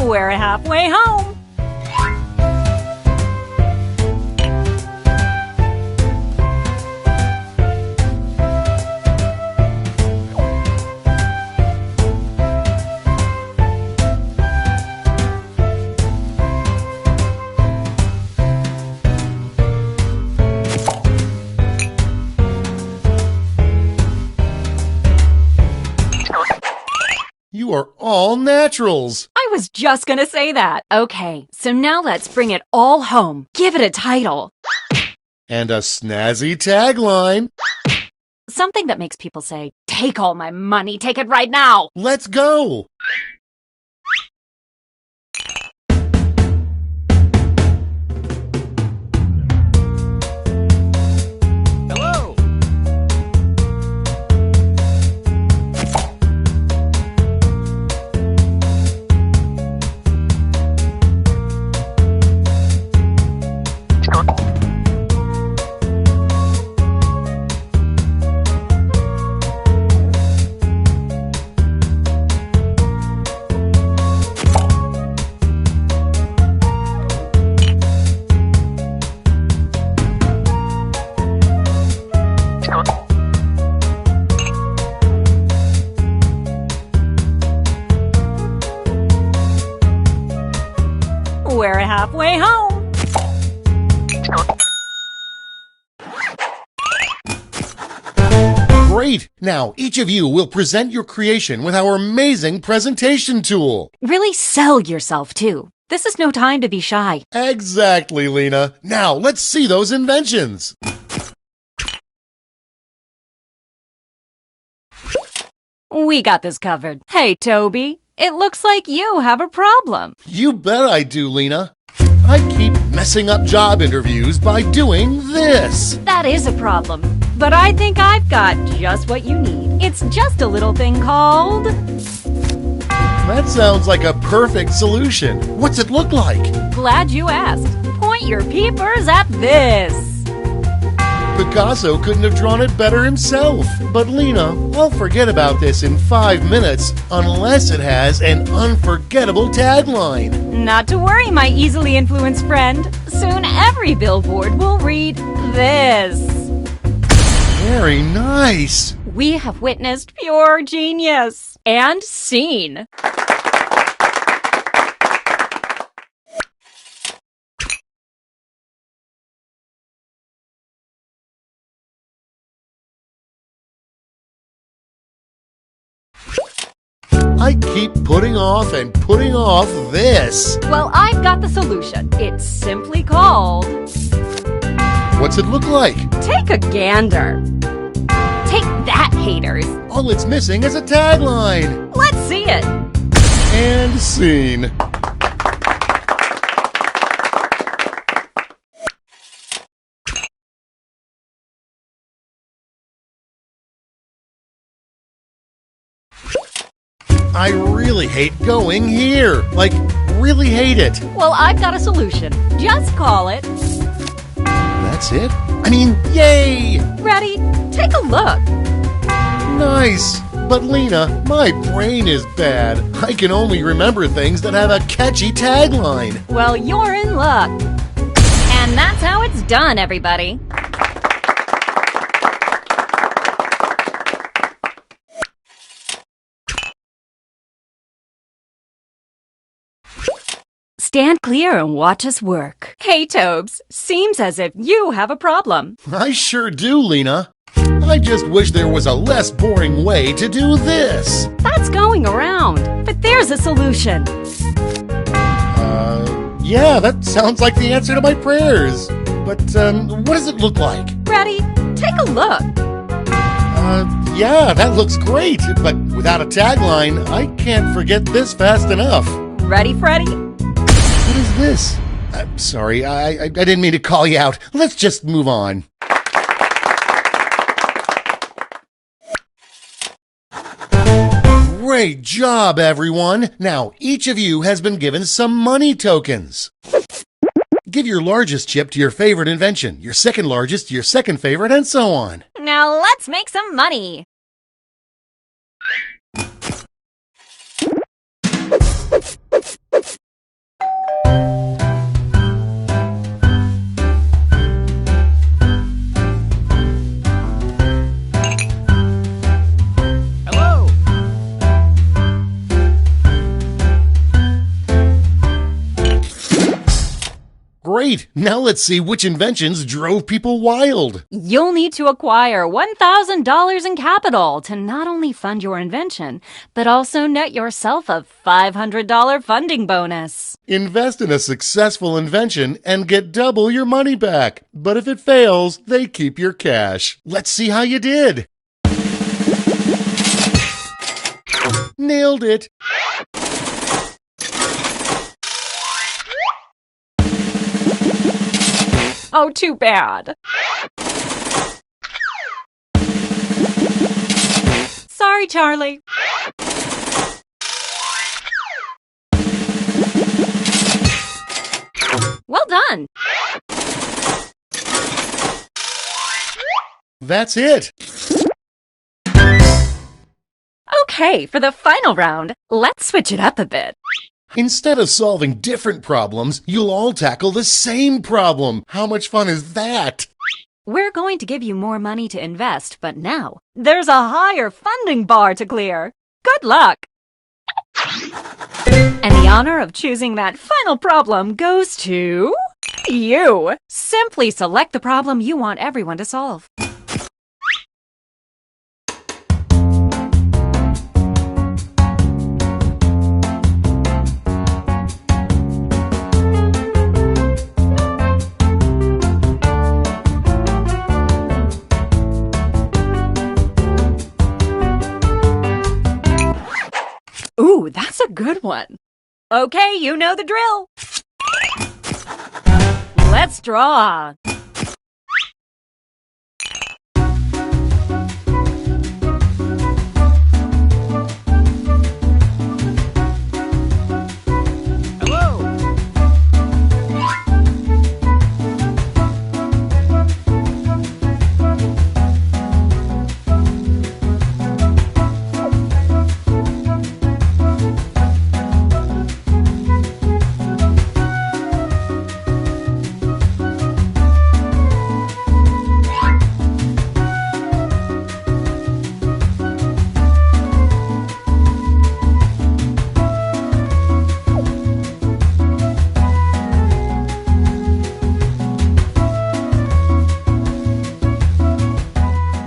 We're halfway home. You are all naturals. I was just gonna say that. Okay, so now let's bring it all home. Give it a title. And a snazzy tagline. Something that makes people say, "Take all my money, take it right now." Let's go. We're halfway home. Great! Now, each of you will present your creation with our amazing presentation tool. Really sell yourself, too. This is no time to be shy. Exactly, Lena. Now, let's see those inventions. We got this covered. Hey, Toby, it looks like you have a problem. You bet I do, Lena. I keep messing up job interviews by doing this. That is a problem. But I think I've got just what you need. It's just a little thing called... That sounds like a perfect solution. What's it look like? Glad you asked. Point your peepers at this. Picasso couldn't have drawn it better himself. But Lena, I'll forget about this in 5 minutes unless it has an unforgettable tagline. Not to worry, my easily influenced friend. Soon every billboard will read this. Very nice. We have witnessed pure genius. And seen. I keep putting off and putting off this. Well, I've got the solution. It's simply called... What's it look like? Take a gander. Take that, haters. All it's missing is a tagline. Let's see it. And scene. I really hate going here. Like, really hate it. Well, I've got a solution. Just call it... That's it? I mean, yay! Ready? Take a look. Nice. But Lena, my brain is bad. I can only remember things that have a catchy tagline. Well, you're in luck. And that's how it's done, everybody. Stand clear and watch us work. Hey, Tobes, seems as if you have a problem. I sure do, Lena. I just wish there was a less boring way to do this. That's going around, but there's a solution. Yeah, that sounds like the answer to my prayers. But, what does it look like? Ready? Take a look. Yeah, that looks great. But without a tagline, I can't forget this fast enough. Ready, Freddy? What is this? I'm sorry, I didn't mean to call you out. Let's just move on. Great job, everyone! Now, each of you has been given some money tokens. Give your largest chip to your favorite invention, your second largest to your second favorite, and so on. Now let's make some money. Great! Now let's see which inventions drove people wild. You'll need to acquire $1,000 in capital to not only fund your invention, but also net yourself a $500 funding bonus. Invest in a successful invention and get double your money back. But if it fails, they keep your cash. Let's see how you did. Nailed it. Oh, too bad. Sorry, Charlie. Well done. That's it. Okay, for the final round, let's switch it up a bit. Instead of solving different problems, you'll all tackle the same problem. How much fun is that? We're going to give you more money to invest, but now there's a higher funding bar to clear. Good luck! And the honor of choosing that final problem goes to... you! Simply select the problem you want everyone to solve. Ooh, that's a good one. Okay, you know the drill. straw.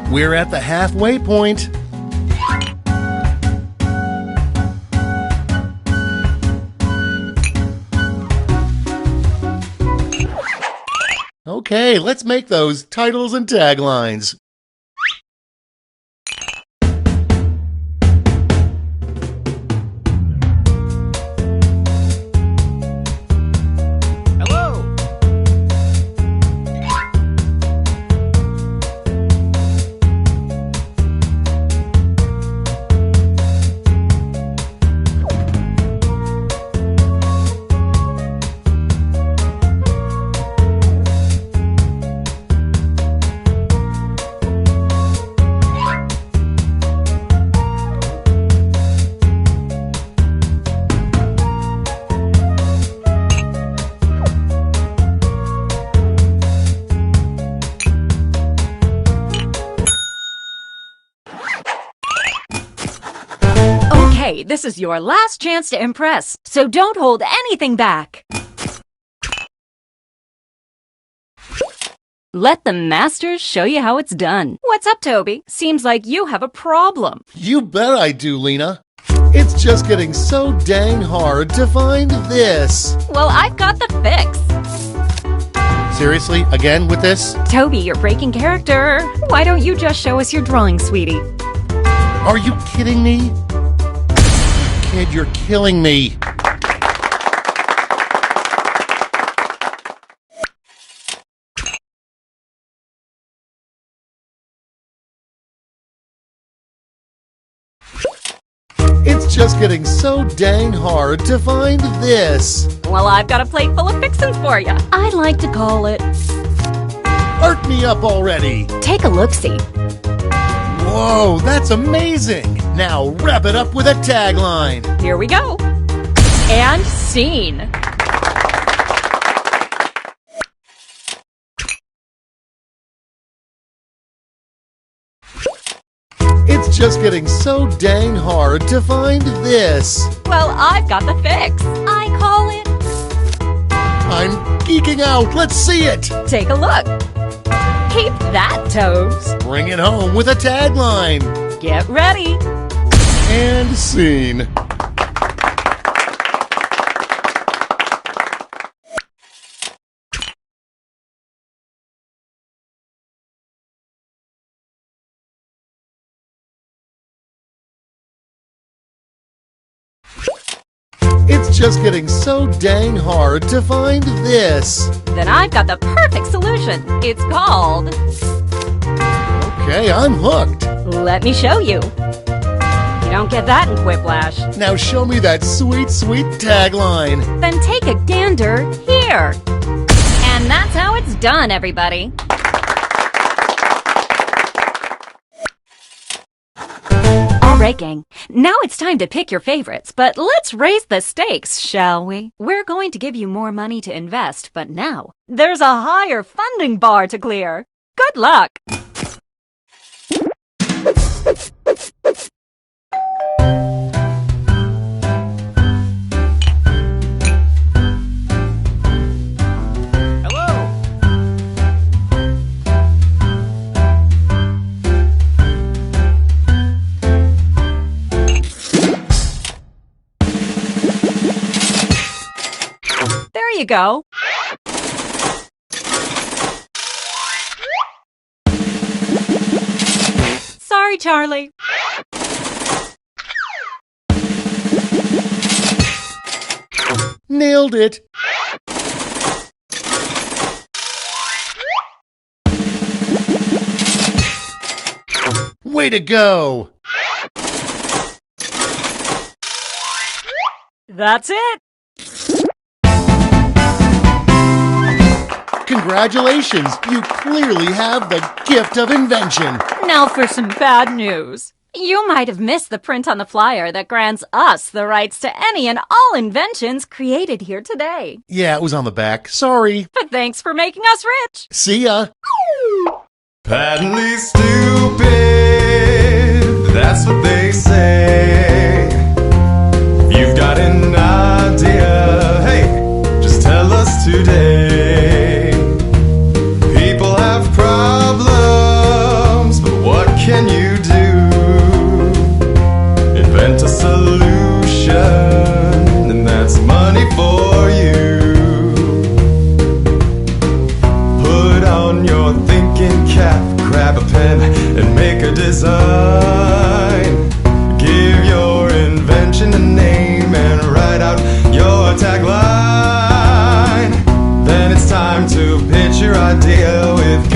We're at the halfway point. Okay, let's make those titles and taglines. Okay, this is your last chance to impress, so don't hold anything back. Let the masters show you how it's done. What's up, Toby? Seems like you have a problem. You bet I do, Lena. It's just getting so dang hard to find this. Well, I've got the fix. Seriously, again with this? Toby, you're breaking character. Why don't you just show us your drawing, sweetie? Are you kidding me? Kid, you're killing me. It's just getting so dang hard to find this. Well, I've got a plate full of fixins for you. I'd like to call it... Art me up already. Take a look-see. Whoa, that's amazing. Now wrap it up with a tagline. Here we go. And scene. It's just getting so dang hard to find this. Well, I've got the fix. I call it... I'm geeking out. Let's see it. Take a look. Keep that, Tobes. Bring it home with a tagline. Get ready. And scene. It's just getting so dang hard to find this. Then I've got the perfect solution. It's called... Okay, I'm hooked. Let me show you. You don't get that in Quiplash. Now show me that sweet, sweet tagline. Then take a gander here. And that's how it's done, everybody. All right, gang. Now it's time to pick your favorites, but let's raise the stakes, shall we? We're going to give you more money to invest, but now there's a higher funding bar to clear. Good luck! There you go. Sorry, Charlie. Nailed it. Way to go! That's it. Congratulations! You clearly have the gift of invention. Now for some bad news. You might have missed the print on the flyer that grants us the rights to any and all inventions created here today. Yeah, it was on the back. Sorry. But thanks for making us rich. See ya. Patently stupid, that's what they say. You've got an idea, hey, just tell us today. People have problems, but what can you do? Invent a solution, and that's money for you. Put on your thinking cap, grab a pen, and make a design. Give your invention a name and write out your tagline. Then it's time to pitch your idea with